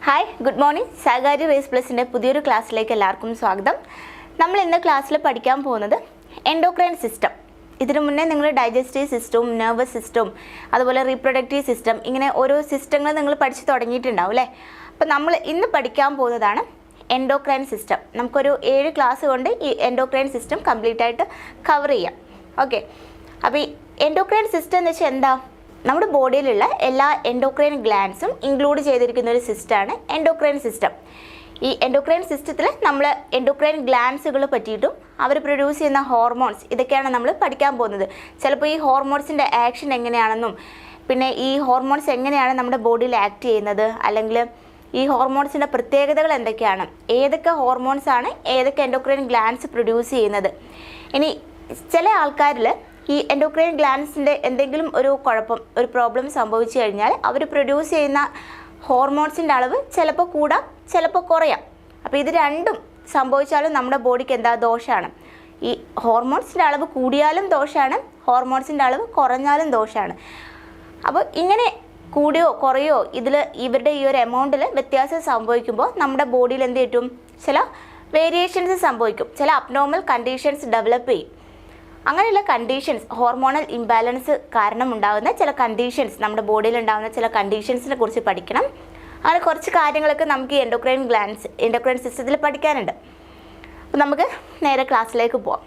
Hi, good morning. സഹകാരി race പ്ലസിൻ്റെ പുതിയൊരു ക്ലാസ്സിലേക്ക് എല്ലാവർക്കും സ്വാഗതം. നമ്മൾ ഇന്ന് ക്ലാസ്സിൽ പഠിക്കാൻ പോകുന്നത് എൻഡോക്രൈൻ സിസ്റ്റം. ഇതിനു മുന്നേ നിങ്ങൾ ഡൈജസ്റ്റീവ് സിസ്റ്റവും നെർവസ് സിസ്റ്റവും അതുപോലെ റീപ്രൊഡക്റ്റീവ് സിസ്റ്റം ഇങ്ങനെ ഓരോ സിസ്റ്റങ്ങൾ നിങ്ങൾ പഠിച്ചു തുടങ്ങിയിട്ടുണ്ടാവും അല്ലേ? അപ്പോൾ നമ്മൾ ഇന്ന് പഠിക്കാൻ പോകുന്നതാണ് എൻഡോക്രൈൻ സിസ്റ്റം. നമുക്കൊരു 7 ക്ലാസ് കൊണ്ട് ഈ എൻഡോക്രൈൻ സിസ്റ്റം കംപ്ലീറ്റ് ആയിട്ട് കവർ ചെയ്യാം. ഓക്കെ, അപ്പോൾ ഈ എൻഡോക്രൈൻ സിസ്റ്റം എന്ന് വെച്ചാൽ എന്താ? നമ്മുടെ ബോഡിയിലുള്ള എല്ലാ എൻഡോക്രൈൻ ഗ്ലാൻഡ്സും ഇൻക്ലൂഡ് ചെയ്തിരിക്കുന്ന ഒരു സിസ്റ്റമാണ് എൻഡോക്രൈൻ സിസ്റ്റം. ഈ എൻഡോക്രൈൻ സിസ്റ്റത്തിൽ നമ്മൾ എൻഡോക്രൈൻ ഗ്ലാൻഡ്സുകൾ പറ്റിയിട്ടും അവർ പ്രൊഡ്യൂസ് ചെയ്യുന്ന ഹോർമോൺസ് ഇതൊക്കെയാണ് നമ്മൾ പഠിക്കാൻ പോകുന്നത്. ചിലപ്പോൾ ഈ ഹോർമോൺസിൻ്റെ ആക്ഷൻ എങ്ങനെയാണെന്നും പിന്നെ ഈ ഹോർമോൺസ് എങ്ങനെയാണ് നമ്മുടെ ബോഡിയിൽ ആക്ട് ചെയ്യുന്നത്, അല്ലെങ്കിൽ ഈ ഹോർമോൺസിൻ്റെ പ്രത്യേകതകൾ എന്തൊക്കെയാണ്, ഏതൊക്കെ ഹോർമോൺസാണ് ഏതൊക്കെ എൻഡോക്രൈൻ ഗ്ലാൻഡ്സ് പ്രൊഡ്യൂസ് ചെയ്യുന്നത്. ഇനി ചില ആൾക്കാരിൽ ഈ എൻഡോക്രൈൻ ഗ്ലാൻഡ്സിൻ്റെ എന്തെങ്കിലും ഒരു കുഴപ്പം, ഒരു പ്രോബ്ലം സംഭവിച്ചു കഴിഞ്ഞാൽ അവർ പ്രൊഡ്യൂസ് ചെയ്യുന്ന ഹോർമോൺസിൻ്റെ അളവ് ചിലപ്പോൾ കൂടാം, ചിലപ്പോൾ കുറയാം. അപ്പോൾ ഇത് രണ്ടും സംഭവിച്ചാലും നമ്മുടെ ബോഡിക്ക് എന്താ ദോഷമാണ്. ഈ ഹോർമോൺസിൻ്റെ അളവ് കൂടിയാലും ദോഷമാണ്, ഹോർമോൺസിൻ്റെ അളവ് കുറഞ്ഞാലും ദോഷമാണ്. അപ്പോൾ ഇങ്ങനെ കൂടിയോ കുറയോ ഇവരുടെ ഈ ഒരു എമൗണ്ടിൽ വ്യത്യാസം സംഭവിക്കുമ്പോൾ നമ്മുടെ ബോഡിയിൽ എന്ത് കിട്ടും? ചില വേരിയേഷൻസ് സംഭവിക്കും, ചില അബ്നോർമൽ കണ്ടീഷൻസ് ഡെവലപ്പ് ചെയ്യും. അങ്ങനെയുള്ള കണ്ടീഷൻസ്, ഹോർമോണൽ ഇംബാലൻസ് കാരണം ഉണ്ടാകുന്ന ചില കണ്ടീഷൻസ്, നമ്മുടെ ബോഡിയിൽ ഉണ്ടാകുന്ന ചില കണ്ടീഷൻസിനെ കുറിച്ച് പഠിക്കണം. അങ്ങനെ കുറച്ച് കാര്യങ്ങളൊക്കെ നമുക്ക് ഈ എൻഡോക്രൈൻ സിസ്റ്റത്തിൽ പഠിക്കാനുണ്ട്. അപ്പോൾ നമുക്ക് നേരെ ക്ലാസ്സിലേക്ക് പോവാം.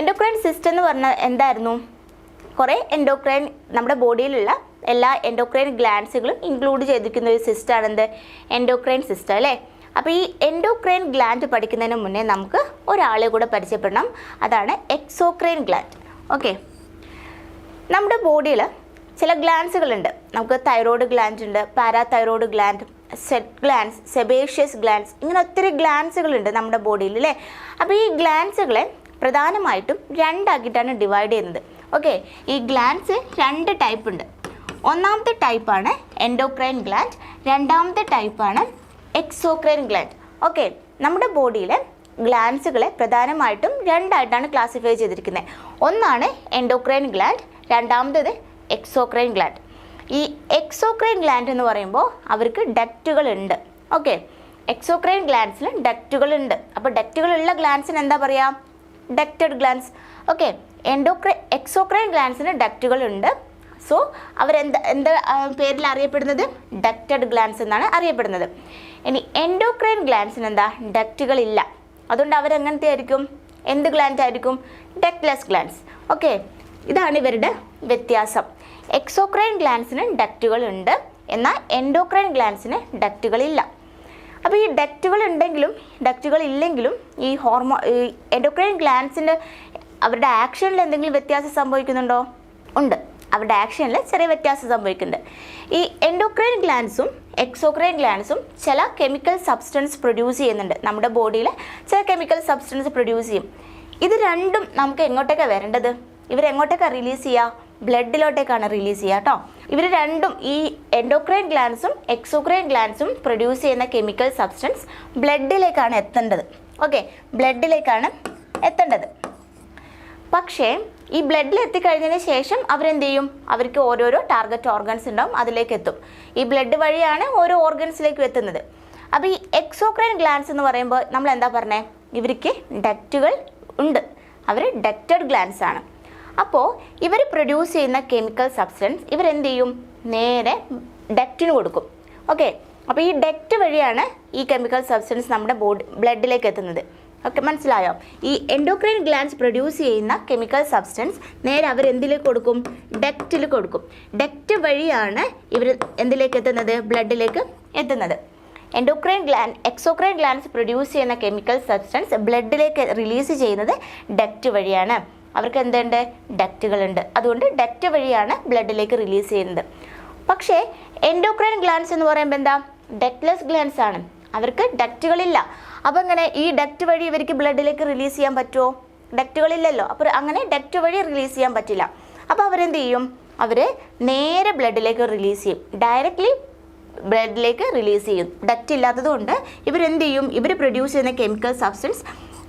എൻഡോക്രൈൻ സിസ്റ്റം എന്ന് പറഞ്ഞാൽ എന്തായിരുന്നു? കുറേ എൻഡോക്രൈൻ, നമ്മുടെ ബോഡിയിലുള്ള എല്ലാ എൻഡോക്രൈൻ ഗ്ലാൻഡ്സുകളും ഇൻക്ലൂഡ് ചെയ്തിരിക്കുന്ന ഒരു സിസ്റ്റമാണ് എന്ത്? എൻഡോക്രൈൻ സിസ്റ്റം അല്ലേ? അപ്പോൾ ഈ എൻഡോക്രൈൻ ഗ്ലാൻഡ് പഠിക്കുന്നതിന് മുന്നേ നമുക്ക് ഒരാളെ കൂടെ പരിചയപ്പെടണം. അതാണ് എക്സോക്രൈൻ ഗ്ലാൻഡ്. ഓക്കെ, നമ്മുടെ ബോഡിയിൽ ചില ഗ്ലാൻഡ്സുകളുണ്ട്. നമുക്ക് തൈറോയ്ഡ് ഗ്ലാൻഡ് ഉണ്ട്, parathyroid gland, set glands, sebaceous glands, ഇങ്ങനെ ഒത്തിരി ഗ്ലാൻഡ്സുകളുണ്ട് നമ്മുടെ ബോഡിയിൽ അല്ലേ? അപ്പോൾ ഈ ഗ്ലാൻഡ്സുകളെ പ്രധാനമായിട്ടും രണ്ടാക്കിയിട്ടാണ് ഡിവൈഡ് ചെയ്യുന്നത്. ഓക്കെ, ഈ ഗ്ലാൻഡ്സ് 2 ടൈപ്പ് ഉണ്ട്. ഒന്നാമത്തെ ടൈപ്പാണ് എൻഡോക്രൈൻ ഗ്ലാൻഡ്, രണ്ടാമത്തെ ടൈപ്പാണ് എക്സോക്രൈൻ ഗ്ലാൻഡ്. ഓക്കെ, നമ്മുടെ ബോഡിയിലെ ഗ്ലാൻഡ്സുകളെ പ്രധാനമായിട്ടും 2 ആയിട്ടാണ് ക്ലാസിഫൈ ചെയ്തിരിക്കുന്നത്. ഒന്നാണ് എൻഡോക്രൈൻ ഗ്ലാൻഡ്, രണ്ടാമത്തേത് എക്സോക്രൈൻ ഗ്ലാൻഡ്. ഈ എക്സോക്രൈൻ ഗ്ലാൻഡ് എന്ന് പറയുമ്പോൾ അവർക്ക് ഡക്റ്റുകളുണ്ട്. Okay, exocrine ഗ്ലാൻഡ്സിൽ ഡക്റ്റുകളുണ്ട്. അപ്പോൾ ഡക്റ്റുകളുള്ള ഗ്ലാൻഡ്സിന് എന്താ പറയുക? Ducted glands. ഓക്കെ, എക്സോക്രൈൻ ഗ്ലാൻഡ്സിന് ഡക്റ്റുകളുണ്ട്. സോ എന്താ പേരിൽ അറിയപ്പെടുന്നത്? ഡക്റ്റഡ് ഗ്ലാൻഡ്സ് എന്നാണ് അറിയപ്പെടുന്നത്. ഇനി എൻഡോക്രൈൻ ഗ്ലാൻഡ്സിന് എന്താ? ഡക്റ്റുകളില്ല. അതുകൊണ്ട് അവരെങ്ങനത്തെ ആയിരിക്കും? എന്ത് ഗ്ലാൻഡ് ആയിരിക്കും? Ductless glands. ഓക്കെ, ഇതാണ് ഇവരുടെ വ്യത്യാസം. എക്സോക്രൈൻ ഗ്ലാൻഡ്സിന് ഡക്റ്റുകളുണ്ട്, എന്നാൽ എൻഡോക്രൈൻ ഗ്ലാൻഡ്സിന് ഡക്റ്റുകളില്ല. അപ്പോൾ ഈ ഡക്റ്റുകൾ ഉണ്ടെങ്കിലും ഡക്റ്റുകൾ ഇല്ലെങ്കിലും ഈ എൻഡോക്രൈൻ ഗ്ലാൻഡ്സിൻ്റെ അവരുടെ ആക്ഷനിൽ എന്തെങ്കിലും വ്യത്യാസം സംഭവിക്കുന്നുണ്ടോ? ഉണ്ട്, അവരുടെ ആക്ഷനിൽ ചെറിയ വ്യത്യാസം സംഭവിക്കുന്നുണ്ട്. ഈ എൻഡോക്രൈൻ ഗ്ലാൻഡ്സും എക്സോക്രൈൻ ഗ്ലാൻഡ്സും ചില കെമിക്കൽ സബ്സ്റ്റൻസ് പ്രൊഡ്യൂസ് ചെയ്യുന്നുണ്ട്. നമ്മുടെ ബോഡിയിൽ ചില കെമിക്കൽ സബ്സ്റ്റൻസ് പ്രൊഡ്യൂസ് ചെയ്യും. ഇത് രണ്ടും നമുക്ക് എങ്ങോട്ടേക്കാണ് വരേണ്ടത്? ഇവരെങ്ങോട്ടേക്കാണ് റിലീസ് ചെയ്യുക? ബ്ലഡിലോട്ടേക്കാണ് റിലീസ് ചെയ്യുക കേട്ടോ. ഇവർ രണ്ടും, ഈ എൻഡോക്രൈൻ ഗ്ലാൻഡ്സും എക്സോക്രൈൻ ഗ്ലാൻഡ്സും പ്രൊഡ്യൂസ് ചെയ്യുന്ന കെമിക്കൽ സബ്സ്റ്റൻസ് ബ്ലഡിലേക്കാണ് എത്തേണ്ടത്. ഓക്കെ, ബ്ലഡിലേക്കാണ് എത്തേണ്ടത്. പക്ഷേ ഈ ബ്ലഡിൽ എത്തിക്കഴിഞ്ഞതിന് ശേഷം അവരെന്ത് ചെയ്യും? അവർക്ക് ഓരോരോ ടാർഗറ്റ് ഓർഗൻസ് ഉണ്ടാവും, അതിലേക്ക് എത്തും. ഈ ബ്ലഡ് വഴിയാണ് ഓരോ ഓർഗൻസിലേക്കും എത്തുന്നത്. അപ്പോൾ ഈ എക്സോക്രൈൻ ഗ്ലാൻഡ്സ് എന്ന് പറയുമ്പോൾ നമ്മൾ എന്താ പറഞ്ഞത്? ഇവർക്ക് ഡക്റ്റുകൾ ഉണ്ട്, അവർ ഡക്റ്റഡ് ഗ്ലാൻഡ്സ് ആണ്. അപ്പോൾ ഇവർ പ്രൊഡ്യൂസ് ചെയ്യുന്ന കെമിക്കൽ സബ്സ്റ്റൻസ് ഇവരെന്ത് ചെയ്യും? നേരെ ഡക്റ്റിന് കൊടുക്കും. ഓക്കെ, അപ്പോൾ ഈ ഡക്റ്റ് വഴിയാണ് ഈ കെമിക്കൽ സബ്സ്റ്റൻസ് നമ്മുടെ ബ്ലഡിലേക്ക് എത്തുന്നത്. ഓക്കെ, മനസ്സിലായോ? ഈ എൻഡോക്രൈൻ ഗ്ലാൻഡ്സ് പ്രൊഡ്യൂസ് ചെയ്യുന്ന കെമിക്കൽ സബ്സ്റ്റൻസ് നേരെ അവർ എന്തിലേക്ക് കൊടുക്കും? ഡക്റ്റിൽ കൊടുക്കും. ഡക്റ്റ് വഴിയാണ് ഇവർ എന്തിലേക്ക് എത്തുന്നത്? ബ്ലഡിലേക്ക് എത്തുന്നത്. എക്സോക്രൈൻ ഗ്ലാൻഡ്സ് പ്രൊഡ്യൂസ് ചെയ്യുന്ന കെമിക്കൽ സബ്സ്റ്റൻസ് ബ്ലഡിലേക്ക് റിലീസ് ചെയ്യുന്നത് ഡക്റ്റ് വഴിയാണ്. അവർക്ക് എന്തുണ്ട്? ഡക്റ്റുകളുണ്ട്. അതുകൊണ്ട് ഡക്റ്റ് വഴിയാണ് ബ്ലഡിലേക്ക് റിലീസ് ചെയ്യുന്നത്. പക്ഷേ എൻഡോക്രൈൻ ഗ്ലാൻഡ്സ് എന്ന് പറയുമ്പോൾ എന്താ? ഡക്ട്ലെസ് ഗ്ലാൻഡ്സ് ആണ്, അവർക്ക് ഡക്റ്റുകളില്ല. അപ്പോൾ അങ്ങനെ ഈ ഡക്റ്റ് വഴി ഇവർക്ക് ബ്ലഡിലേക്ക് റിലീസ് ചെയ്യാൻ പറ്റുമോ? ഡക്റ്റുകളില്ലല്ലോ. അപ്പോൾ അങ്ങനെ ഡക്റ്റ് വഴി റിലീസ് ചെയ്യാൻ പറ്റില്ല. അപ്പോൾ അവരെന്ത് ചെയ്യും? അവർ നേരെ ബ്ലഡിലേക്ക് റിലീസ് ചെയ്യും, ഡയറക്റ്റ്ലി ബ്ലഡിലേക്ക് റിലീസ് ചെയ്യും. ഡക്റ്റ് ഇല്ലാത്തതുകൊണ്ട് ഇവരെന്ത് ചെയ്യും? ഇവർ പ്രൊഡ്യൂസ് ചെയ്യുന്ന കെമിക്കൽ സബ്സ്റ്റൻസ്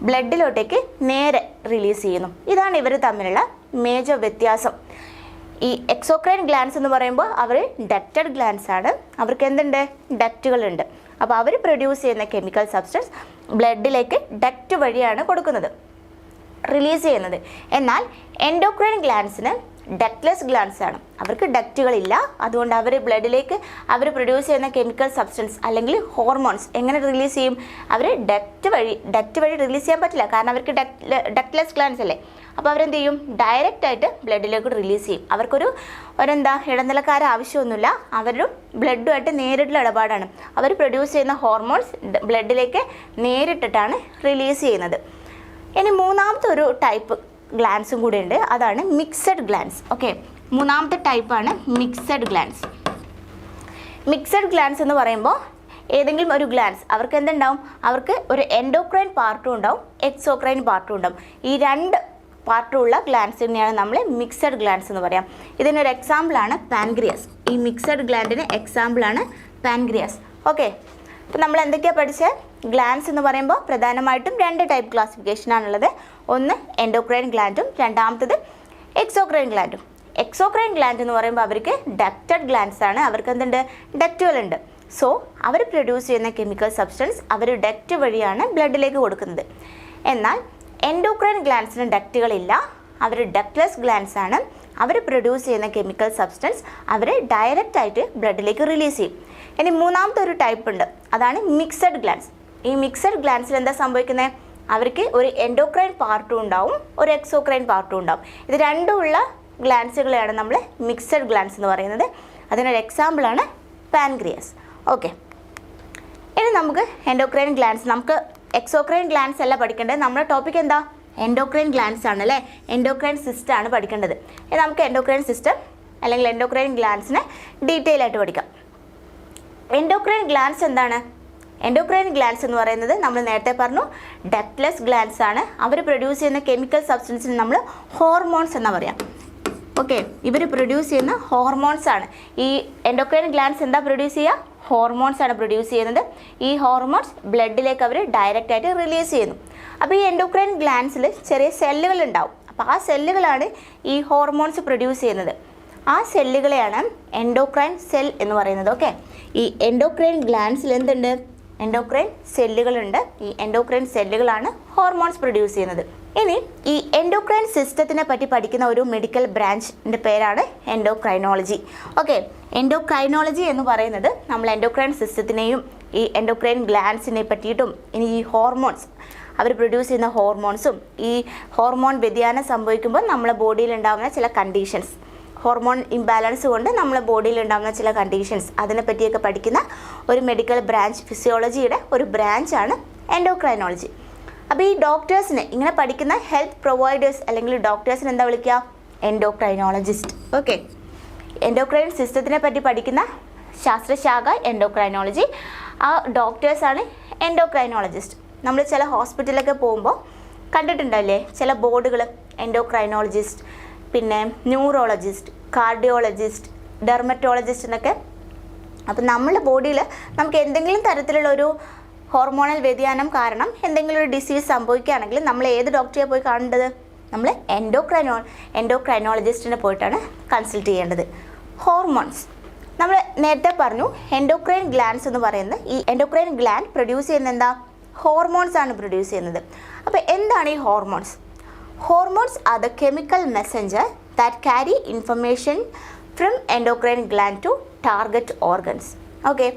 ബ്ലഡിലോട്ടേക്ക് നേരെ റിലീസ് ചെയ്യുന്നു. ഇതാണ് ഇവർ തമ്മിലുള്ള മേജർ വ്യത്യാസം. ഈ എക്സോക്രൈൻ ഗ്ലാൻസ് എന്ന് പറയുമ്പോൾ അവർ ഡക്റ്റഡ് ഗ്ലാൻസ് ആണ്. അവർക്ക് എന്തുണ്ട്? ഡക്റ്റുകളുണ്ട്. അപ്പോൾ അവർ പ്രൊഡ്യൂസ് ചെയ്യുന്ന കെമിക്കൽ സബ്സ്റ്റൻസ് ബ്ലഡിലേക്ക് ഡക്റ്റ് വഴിയാണ് കൊടുക്കുന്നത്, റിലീസ് ചെയ്യുന്നത്. എന്നാൽ എൻഡോക്രൈൻ ഗ്ലാൻസിന് ഡക്ട്ലെസ് ഗ്ലാൻസ് ആണ്. അവർക്ക് ഡക്റ്റുകളില്ല. അതുകൊണ്ട് അവർ ബ്ലഡിലേക്ക് അവർ പ്രൊഡ്യൂസ് ചെയ്യുന്ന കെമിക്കൽ സബ്സ്റ്റൻസ് അല്ലെങ്കിൽ ഹോർമോൺസ് എങ്ങനെ റിലീസ് ചെയ്യും? അവർ ഡക്റ്റ് വഴി റിലീസ് ചെയ്യാൻ പറ്റില്ല, കാരണം അവർക്ക് ഡക്ട്ലെസ് ഗ്ലാൻസ് അല്ലേ. അപ്പോൾ അവരെന്ത് ചെയ്യും? ഡയറക്റ്റായിട്ട് ബ്ലഡിലേക്ക് റിലീസ് ചെയ്യും. അവർക്കൊരു ഇടനിലക്കാരെ ആവശ്യമൊന്നുമില്ല. അവരും ബ്ലഡുമായിട്ട് നേരിട്ടുള്ള ഇടപാടാണ്. അവർ പ്രൊഡ്യൂസ് ചെയ്യുന്ന ഹോർമോൺസ് ബ്ലഡിലേക്ക് നേരിട്ടിട്ടാണ് റിലീസ് ചെയ്യുന്നത്. ഇനി മൂന്നാമത്തെ ഒരു ടൈപ്പ് ഗ്ലാൻസും കൂടെ ഉണ്ട്, അതാണ് മിക്സഡ് ഗ്ലാൻസ്. ഓക്കെ, മൂന്നാമത്തെ ടൈപ്പാണ് മിക്സഡ് ഗ്ലാൻസ്. മിക്സഡ് ഗ്ലാൻസ് എന്ന് പറയുമ്പോൾ ഏതെങ്കിലും ഒരു ഗ്ലാൻസ് അവർക്ക് എന്തുണ്ടാവും? അവർക്ക് ഒരു എൻഡോക്രൈൻ പാർട്ടും ഉണ്ടാവും, എക്സോക്രൈൻ പാർട്ടും ഉണ്ടാവും. ഈ രണ്ട് പാർട്ടുള്ള ഗ്ലാൻസിനെയാണ് നമ്മൾ മിക്സഡ് ഗ്ലാൻസ് എന്ന് പറയാം. ഇതിനൊരു എക്സാമ്പിളാണ് പാൻക്രിയാസ്. ഈ മിക്സഡ് ഗ്ലാൻഡിന് എക്സാമ്പിളാണ് പാൻക്രിയാസ്. ഓക്കെ, അപ്പോൾ നമ്മൾ എന്തൊക്കെയാണ് പഠിച്ചത്? ഗ്ലാൻസ് എന്ന് പറയുമ്പോൾ പ്രധാനമായിട്ടും രണ്ട് ടൈപ്പ് ക്ലാസിഫിക്കേഷനാണുള്ളത്. ഒന്ന് എൻഡോക്രൈൻ ഗ്ലാൻഡും രണ്ടാമത്തത് എക്സോക്രൈൻ ഗ്ലാൻഡും. എക്സോക്രൈൻ ഗ്ലാൻഡ് എന്ന് പറയുമ്പോൾ അവർക്ക് ഡക്റ്റഡ് ഗ്ലാൻസ് ആണ്. അവർക്ക് എന്തുണ്ട്? ഡക്റ്റുകളുണ്ട്. സോ അവർ പ്രൊഡ്യൂസ് ചെയ്യുന്ന കെമിക്കൽ സബ്സ്റ്റൻസ് അവർ ഡക്റ്റ് വഴിയാണ് ബ്ലഡിലേക്ക് കൊടുക്കുന്നത്. എന്നാൽ എൻഡോക്രൈൻ ഗ്ലാൻസിന് ഡക്റ്റുകളില്ല. അവർ ഡക്ട്ലെസ് ഗ്ലാൻസ് ആണ്. അവർ പ്രൊഡ്യൂസ് ചെയ്യുന്ന കെമിക്കൽ സബ്സ്റ്റൻസ് അവർ ഡയറക്റ്റായിട്ട് ബ്ലഡിലേക്ക് റിലീസ് ചെയ്യും. ഇനി മൂന്നാമത്തെ ഒരു ടൈപ്പ് ഉണ്ട്, അതാണ് മിക്സഡ് ഗ്ലാൻസ്. ഈ മിക്സഡ് ഗ്ലാൻസിൽ എന്താ സംഭവിക്കുന്നത്? അവർക്ക് ഒരു എൻഡോക്രൈൻ പാർട്ടും ഉണ്ടാവും, ഒരു എക്സോക്രൈൻ പാർട്ടും ഉണ്ടാവും. ഇത് രണ്ടുമുള്ള ഗ്ലാൻസുകളെയാണ് നമ്മൾ മിക്സഡ് ഗ്ലാൻസ് എന്ന് പറയുന്നത്. അതിനൊരു എക്സാമ്പിളാണ് പാൻക്രിയാസ്. ഓക്കെ, ഇനി നമുക്ക് എൻഡോക്രൈൻ ഗ്ലാൻസ്, നമുക്ക് എക്സോക്രൈൻ ഗ്ലാൻസ് അല്ല പഠിക്കേണ്ടത്. നമ്മുടെ ടോപ്പിക് എന്താ? എൻഡോക്രൈൻ ഗ്ലാൻസ് ആണ് അല്ലേ. എൻഡോക്രൈൻ സിസ്റ്റം ആണ് പഠിക്കേണ്ടത്. ഇനി നമുക്ക് എൻഡോക്രൈൻ സിസ്റ്റം അല്ലെങ്കിൽ എൻഡോക്രൈൻ ഗ്ലാൻസിനെ ഡീറ്റെയിൽ ആയിട്ട് പഠിക്കാം. എൻഡോക്രൈൻ ഗ്ലാൻസ് എന്താണ്? എൻഡോക്രൈൻ ഗ്ലാൻസ് എന്ന് പറയുന്നത് നമ്മൾ നേരത്തെ പറഞ്ഞു ഡക്ട്ലെസ് ഗ്ലാൻസ് ആണ്. അവർ പ്രൊഡ്യൂസ് ചെയ്യുന്ന കെമിക്കൽ സബ്സ്റ്റൻസിന് നമ്മൾ ഹോർമോൺസ് എന്നാ പറയാം. ഓക്കെ, ഇവർ പ്രൊഡ്യൂസ് ചെയ്യുന്ന ഹോർമോൺസ് ആണ്. ഈ എൻഡോക്രൈൻ ഗ്ലാൻസ് എന്താ പ്രൊഡ്യൂസ് ചെയ്യുക? ഹോർമോൺസ് ആണ് പ്രൊഡ്യൂസ് ചെയ്യുന്നത്. ഈ ഹോർമോൺസ് ബ്ലഡിലേക്ക് അവർ ഡയറക്റ്റായിട്ട് റിലീസ് ചെയ്യുന്നു. അപ്പോൾ ഈ എൻഡോക്രൈൻ ഗ്ലാൻസിൽ ചെറിയ സെല്ലുകൾ ഉണ്ടാവും. അപ്പോൾ ആ സെല്ലുകളാണ് ഈ ഹോർമോൺസ് പ്രൊഡ്യൂസ് ചെയ്യുന്നത്. ആ സെല്ലുകളെയാണ് എൻഡോക്രൈൻ സെൽ എന്ന് പറയുന്നത്. ഓക്കെ, ഈ എൻഡോക്രൈൻ ഗ്ലാൻസിൽ എന്തുണ്ട്? എൻഡോക്രൈൻ സെല്ലുകളുണ്ട്. ഈ എൻഡോക്രൈൻ സെല്ലുകളാണ് ഹോർമോൺസ് പ്രൊഡ്യൂസ് ചെയ്യുന്നത്. ഇനി ഈ എൻഡോക്രൈൻ സിസ്റ്റത്തിനെ പറ്റി പഠിക്കുന്ന ഒരു മെഡിക്കൽ ബ്രാഞ്ചിൻ്റെ പേരാണ് എൻഡോക്രൈനോളജി. ഓക്കെ, എൻഡോക്രൈനോളജി എന്ന് പറയുന്നത് നമ്മൾ എൻഡോക്രൈൻ സിസ്റ്റത്തിനെയും ഈ എൻഡോക്രൈൻ ഗ്ലാൻസിനെ പറ്റിയിട്ടും ഇനി ഈ ഹോർമോൺസ് അവർ പ്രൊഡ്യൂസ് ചെയ്യുന്ന ഹോർമോൺസും ഈ ഹോർമോൺ വ്യതിയാനം സംഭവിക്കുമ്പോൾ നമ്മളെ ബോഡിയിൽ ഉണ്ടാകുന്ന ചില കണ്ടീഷൻസ്, ഹോർമോൺ ഇംബാലൻസ് കൊണ്ട് നമ്മളെ ബോഡിയിൽ ഉണ്ടാകുന്ന ചില കണ്ടീഷൻസ്, അതിനെപ്പറ്റിയൊക്കെ പഠിക്കുന്ന ഒരു മെഡിക്കൽ ബ്രാഞ്ച്, ഫിസിയോളജിയുടെ ഒരു ബ്രാഞ്ചാണ് എൻഡോക്രൈനോളജി. അപ്പോൾ ഈ ഡോക്ടേഴ്സിന് ഇങ്ങനെ പഠിക്കുന്ന ഹെൽത്ത് പ്രൊവൈഡേഴ്സ് അല്ലെങ്കിൽ ഡോക്ടേഴ്സിന് എന്താ വിളിക്കുക? എൻഡോക്രൈനോളജിസ്റ്റ്. ഓക്കെ, എൻഡോക്രൈൻ സിസ്റ്റത്തിനെ പറ്റി പഠിക്കുന്ന ശാസ്ത്രശാഖ എൻഡോക്രൈനോളജി. ആ ഡോക്ടേഴ്സാണ് എൻഡോക്രൈനോളജിസ്റ്റ്. നമ്മൾ ചില ഹോസ്പിറ്റലിലൊക്കെ പോകുമ്പോൾ കണ്ടിട്ടുണ്ടല്ലേ ചില ബോർഡുകൾ, എൻഡോക്രൈനോളജിസ്റ്റ്, പിന്നെ ന്യൂറോളജിസ്റ്റ്, കാർഡിയോളജിസ്റ്റ്, ഡെർമറ്റോളജിസ്റ്റ് എന്നൊക്കെ. അപ്പം നമ്മുടെ ബോഡിയിൽ നമുക്ക് എന്തെങ്കിലും തരത്തിലുള്ള ഒരു ഹോർമോണൽ വ്യതിയാനം കാരണം എന്തെങ്കിലും ഒരു ഡിസീസ് സംഭവിക്കുകയാണെങ്കിൽ നമ്മൾ ഏത് ഡോക്ടറെ പോയി കാണേണ്ടത്? നമ്മൾ എൻഡോക്രൈനോളജിസ്റ്റിനെ പോയിട്ടാണ് കൺസൾട്ട് ചെയ്യേണ്ടത്. ഹോർമോൺസ് നമ്മൾ നേരത്തെ പറഞ്ഞു, എൻഡോക്രൈൻ ഗ്ലാൻസ് എന്ന് പറയുന്നത് ഈ എൻഡോക്രൈൻ ഗ്ലാൻഡ് പ്രൊഡ്യൂസ് ചെയ്യുന്ന എന്താ? ഹോർമോൺസ് ആണ് പ്രൊഡ്യൂസ് ചെയ്യുന്നത്. അപ്പോൾ എന്താണ് ഈ hormones? Hormones are the chemical messenger that carry information from endocrine gland to target organs. Okay,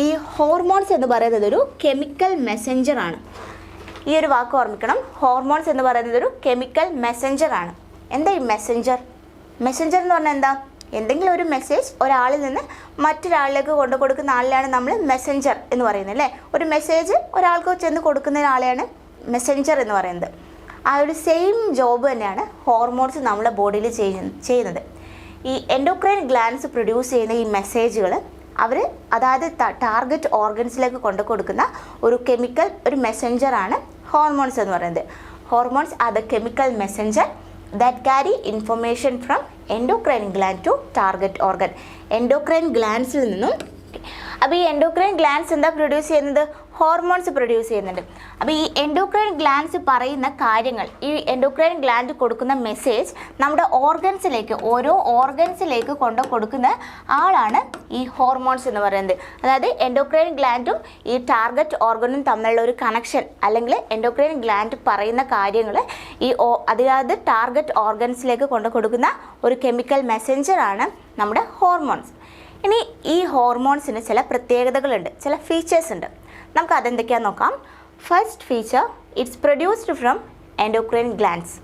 ഈ ഹോർമോൺസ് എന്ന് പറയുന്നത് ഒരു കെമിക്കൽ മെസ്സഞ്ചർ ആണ്. ഈ ഒരു വാക്ക് ഓർമ്മിക്കണം. ഹോർമോൺസ് എന്ന് പറയുന്നത് ഒരു കെമിക്കൽ മെസ്സഞ്ചർ ആണ്. എന്താ ഈ മെസ്സഞ്ചർ? മെസ്സഞ്ചർ എന്ന് പറഞ്ഞാൽ എന്താ? എന്തെങ്കിലും ഒരു മെസ്സേജ് ഒരാളിൽ നിന്ന് മറ്റൊരാളിലേക്ക് കൊണ്ടു കൊടുക്കുന്ന ആളിലാണ് നമ്മൾ മെസ്സഞ്ചർ എന്ന് പറയുന്നത് അല്ലേ. ഒരു മെസ്സേജ് ഒരാൾക്ക് ചെന്ന് കൊടുക്കുന്ന ആളെയാണ് മെസ്സഞ്ചർ എന്ന് പറയുന്നത്. ആ ഒരു സെയിം ജോബ് തന്നെയാണ് ഹോർമോൺസ് നമ്മുടെ ബോഡിയിൽ ചെയ്യുന്നത്. ഈ എൻഡോക്രൈൻ ഗ്ലാൻസ് പ്രൊഡ്യൂസ് ചെയ്യുന്ന ഈ മെസ്സേജുകൾ അവർ അതായത് ടാർഗറ്റ് ഓർഗൻസിലേക്ക് കൊണ്ടു കൊടുക്കുന്ന ഒരു കെമിക്കൽ, ഒരു മെസ്സഞ്ചറാണ് ഹോർമോൺസ് എന്ന് പറയുന്നത്. Hormones are the chemical messenger that carry information from endocrine gland to target organ. Endocrine ഗ്ലാൻസിൽ നിന്നും. അപ്പോൾ ഈ എൻഡോക്രൈൻ ഗ്ലാൻസ് എന്താ പ്രൊഡ്യൂസ് ചെയ്യുന്നത്? ഹോർമോൺസ് പ്രൊഡ്യൂസ് ചെയ്യുന്നുണ്ട്. അപ്പോൾ ഈ എൻഡോക്രൈൻ ഗ്ലാൻഡ്സ് പറയുന്ന കാര്യങ്ങൾ, ഈ എൻഡോക്രൈൻ ഗ്ലാൻഡ് കൊടുക്കുന്ന മെസ്സേജ് നമ്മുടെ ഓർഗൻസിലേക്ക്, ഓരോ ഓർഗൻസിലേക്ക് കൊണ്ട് കൊടുക്കുന്ന ആളാണ് ഈ ഹോർമോൺസ് എന്ന് പറയുന്നത്. അതായത് എൻഡോക്രൈൻ ഗ്ലാൻഡും ഈ ടാർഗറ്റ് ഓർഗനും തമ്മിലുള്ള ഒരു കണക്ഷൻ, അല്ലെങ്കിൽ എൻഡോക്രൈൻ ഗ്ലാൻഡ് പറയുന്ന കാര്യങ്ങൾ ഈ അതായത് ടാർഗറ്റ് ഓർഗൻസിലേക്ക് കൊണ്ട് കൊടുക്കുന്ന ഒരു കെമിക്കൽ മെസ്സഞ്ചറാണ് നമ്മുടെ ഹോർമോൺസ്. ഇനി ഈ ഹോർമോൺസിന് ചില പ്രത്യേകതകളുണ്ട്, ചില ഫീച്ചേഴ്സ് ഉണ്ട്. നമുക്ക് അതെന്തൊക്കെയാണെന്ന് നോക്കാം. First feature, it's produced from endocrine glands.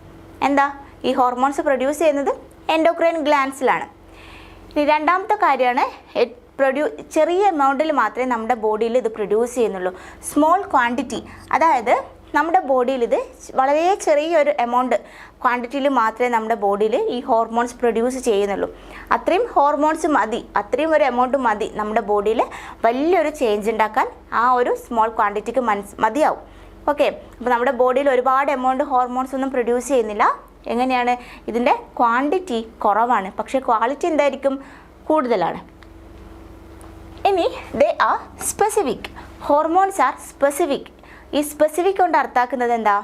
എന്താ ഈ ഹോർമോൺസ് പ്രൊഡ്യൂസ് ചെയ്യുന്നത് എൻഡോക്രൈൻ ഗ്ലാൻഡ്സിലാണ്. ഇനി രണ്ടാമത്തെ കാര്യമാണ്, ചെറിയ എമൗണ്ടിൽ മാത്രമേ നമ്മുടെ ബോഡിയിൽ ഇത് പ്രൊഡ്യൂസ് ചെയ്യുന്നുള്ളൂ. സ്മോൾ ക്വാണ്ടിറ്റി, അതായത് നമ്മുടെ ബോഡിയിൽ ഇത് വളരെ ചെറിയൊരു എമൗണ്ട് ക്വാണ്ടിറ്റിയിൽ മാത്രമേ നമ്മുടെ ബോഡിയിൽ ഈ ഹോർമോൺസ് പ്രൊഡ്യൂസ് ചെയ്യുന്നുള്ളൂ. അത്രയും ഹോർമോൺസ് മതി, അത്രയും ഒരു എമൗണ്ട് മതി നമ്മുടെ ബോഡിയിൽ വലിയൊരു ചേഞ്ച് ഉണ്ടാക്കാൻ. ആ ഒരു സ്മോൾ ക്വാണ്ടിറ്റിക്ക് മതിയാവും. ഓക്കെ, അപ്പോൾ നമ്മുടെ ബോഡിയിൽ ഒരുപാട് എമൗണ്ട് ഹോർമോൺസ് ഒന്നും പ്രൊഡ്യൂസ് ചെയ്യുന്നില്ല. എങ്ങനെയാണ്? ഇതിൻ്റെ ക്വാണ്ടിറ്റി കുറവാണ്, പക്ഷേ ക്വാളിറ്റി എന്തായിരിക്കും? കൂടുതലാണ്. ഇനി they are specific. Hormones R specific. ഈ സ്പെസിഫിക് കൊണ്ട് അർത്ഥാക്കുന്നത് എന്താ?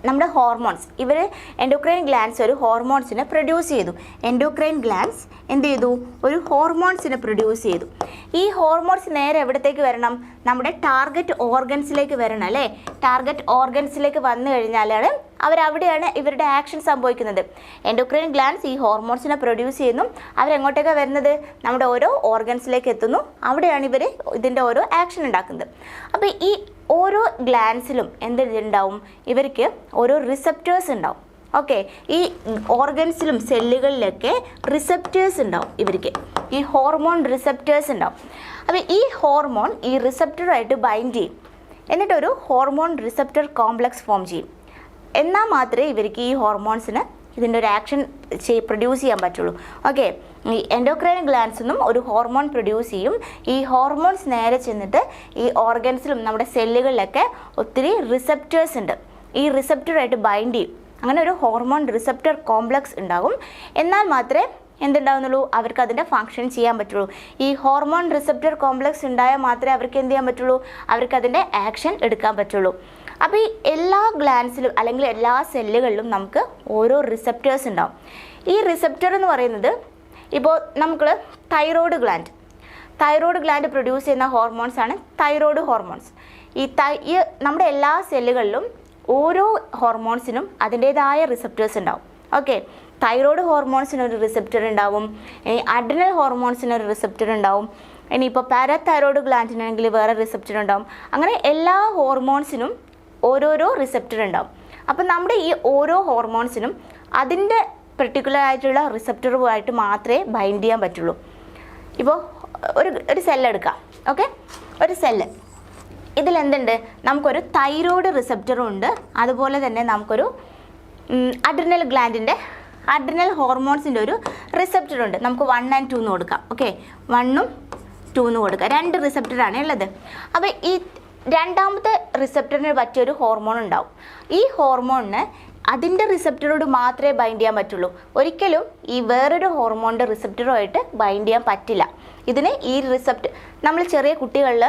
നമ്മുടെ ഹോർമോൺസ്, ഇവർ എൻഡോക്രൈൻ ഗ്ലാൻഡ്സ് ഒരു ഹോർമോൺസിനെ പ്രൊഡ്യൂസ് ചെയ്തു. എൻഡോക്രൈൻ ഗ്ലാൻഡ്സ് എന്ത് ചെയ്തു? ഒരു ഹോർമോൺസിനെ പ്രൊഡ്യൂസ് ചെയ്തു. ഈ ഹോർമോൺസ് നേരെ എവിടത്തേക്ക് വരണം? നമ്മുടെ ടാർഗറ്റ് ഓർഗൻസിലേക്ക് വരണം അല്ലേ? ടാർഗറ്റ് ഓർഗൻസിലേക്ക് വന്നു കഴിഞ്ഞാലാണ് അവരവിടെയാണ് ഇവരുടെ ആക്ഷൻ സംഭവിക്കുന്നത്. എൻഡോക്രൈൻ ഗ്ലാൻഡ്സ് ഈ ഹോർമോൺസിനെ പ്രൊഡ്യൂസ് ചെയ്യുന്നു. അവരെങ്ങോട്ടേക്കാണ് വരുന്നത്? നമ്മുടെ ഓരോ ഓർഗൻസിലേക്ക് എത്തുന്നു. അവിടെയാണ് ഇവർ ഇതിൻ്റെ ഓരോ ആക്ഷൻ ഉണ്ടാക്കുന്നത്. അപ്പോൾ ഈ ഓരോ ഗ്ലാൻഡ്സിലും എന്തുണ്ടാവും? ഇവർക്ക് ഓരോ റിസപ്റ്റേഴ്സ് ഉണ്ടാവും. ഓക്കെ, ഈ ഓർഗൻസിലും സെല്ലുകളിലൊക്കെ റിസപ്റ്റേഴ്സ് ഉണ്ടാവും. ഇവർക്ക് ഈ ഹോർമോൺ റിസപ്റ്റേഴ്സ് ഉണ്ടാവും. അപ്പോൾ ഈ ഹോർമോൺ ഈ റിസപ്റ്ററുമായിട്ട് ബൈൻഡ് ചെയ്യും, എന്നിട്ടൊരു ഹോർമോൺ റിസപ്റ്റർ കോംപ്ലക്സ് ഫോം ചെയ്യും. എന്നാൽ മാത്രമേ ഇവർക്ക് ഈ ഹോർമോൺസിന് ഇതിൻ്റെ ഒരു ആക്ഷൻ പ്രൊഡ്യൂസ് ചെയ്യാൻ പറ്റുള്ളൂ. ഓക്കെ, ഈ എൻഡോക്രൈൻ ഗ്ലാൻഡ്സിൽ നിന്നും ഒരു ഹോർമോൺ പ്രൊഡ്യൂസ് ചെയ്യും. ഈ ഹോർമോൺസ് നേരെ ചെന്നിട്ട് ഈ ഓർഗൻസിലും നമ്മുടെ സെല്ലുകളിലൊക്കെ ഒത്തിരി റിസപ്റ്റേഴ്സ് ഉണ്ട്. ഈ റിസപ്റ്ററായിട്ട് ബൈൻഡ് ചെയ്യും. അങ്ങനെ ഒരു ഹോർമോൺ റിസപ്റ്റർ കോംപ്ലക്സ് ഉണ്ടാകും. എന്നാൽ മാത്രമേ എന്തുണ്ടാവുന്നുള്ളൂ? അവർക്ക് അതിൻ്റെ ഫങ്ഷൻ ചെയ്യാൻ പറ്റുള്ളൂ. ഈ ഹോർമോൺ റിസപ്റ്റർ കോംപ്ലക്സ് ഉണ്ടായാൽ മാത്രമേ അവർക്ക് എന്ത് ചെയ്യാൻ പറ്റുള്ളൂ? അവർക്ക് അതിൻ്റെ ആക്ഷൻ എടുക്കാൻ പറ്റുള്ളൂ. അപ്പോൾ ഈ എല്ലാ ഗ്ലാൻഡ്സിലും അല്ലെങ്കിൽ എല്ലാ സെല്ലുകളിലും നമുക്ക് ഓരോ റിസപ്റ്റേഴ്സ് ഉണ്ടാവും. ഈ റിസപ്റ്റർ എന്ന് പറയുന്നത്, ഇപ്പോൾ നമുക്ക് തൈറോയ്ഡ് ഗ്ലാൻഡ് പ്രൊഡ്യൂസ് ചെയ്യുന്ന ഹോർമോൺസാണ് തൈറോയ്ഡ് ഹോർമോൺസ്. ഈ നമ്മുടെ എല്ലാ സെല്ലുകളിലും ഓരോ ഹോർമോൺസിനും അതിൻ്റേതായ റിസപ്റ്റേഴ്സ് ഉണ്ടാവും. ഓക്കെ, തൈറോയ്ഡ് ഹോർമോൺസിനൊരു റിസപ്റ്റർ ഉണ്ടാവും, അഡ്രിനൽ ഹോർമോൺസിനൊരു റിസപ്റ്റർ ഉണ്ടാവും, ഇനിയിപ്പോൾ പാരാതൈറോയ്ഡ് ഗ്ലാൻഡിനാണെങ്കിൽ വേറെ റിസപ്റ്റർ ഉണ്ടാവും. അങ്ങനെ എല്ലാ ഹോർമോൺസിനും ഓരോരോ റിസപ്റ്റർ ഉണ്ടാവും. അപ്പം നമ്മുടെ ഈ ഓരോ ഹോർമോൺസിനും അതിൻ്റെ പെർട്ടിക്കുലർ ആയിട്ടുള്ള റിസപ്റ്ററുമായിട്ട് മാത്രമേ ബൈൻഡ് ചെയ്യാൻ പറ്റുള്ളൂ. ഇപ്പോൾ ഒരു സെല്ലെടുക്കാം. ഓക്കെ, ഒരു സെല്ല്, ഇതിലെന്തുണ്ട്? നമുക്കൊരു തൈറോയ്ഡ് റിസപ്റ്ററും ഉണ്ട്, അതുപോലെ തന്നെ നമുക്കൊരു അഡ്രിനൽ ഗ്ലാൻഡിൻ്റെ അഡ്രിനൽ ഹോർമോൺസിൻ്റെ ഒരു റിസപ്റ്ററുണ്ട്. നമുക്ക് 1 and 2 എന്ന് കൊടുക്കാം. ഓക്കെ, 1ഉം 2 കൊടുക്കാം. 2 റിസപ്റ്ററാണ് ഉള്ളത്. അപ്പോൾ ഈ രണ്ടാമത്തെ റിസപ്റ്ററിന് പറ്റിയൊരു ഹോർമോൺ ഉണ്ടാവും. ഈ ഹോർമോണിന് അതിൻ്റെ റിസപ്റ്ററോട് മാത്രമേ ബൈൻഡ് ചെയ്യാൻ പറ്റുള്ളൂ. ഒരിക്കലും ഈ വേറൊരു ഹോർമോണിൻ്റെ റിസപ്റ്ററുമായിട്ട് ബൈൻഡ് ചെയ്യാൻ പറ്റില്ല. ഇതിന് ഈ നമ്മൾ ചെറിയ കുട്ടികളിൽ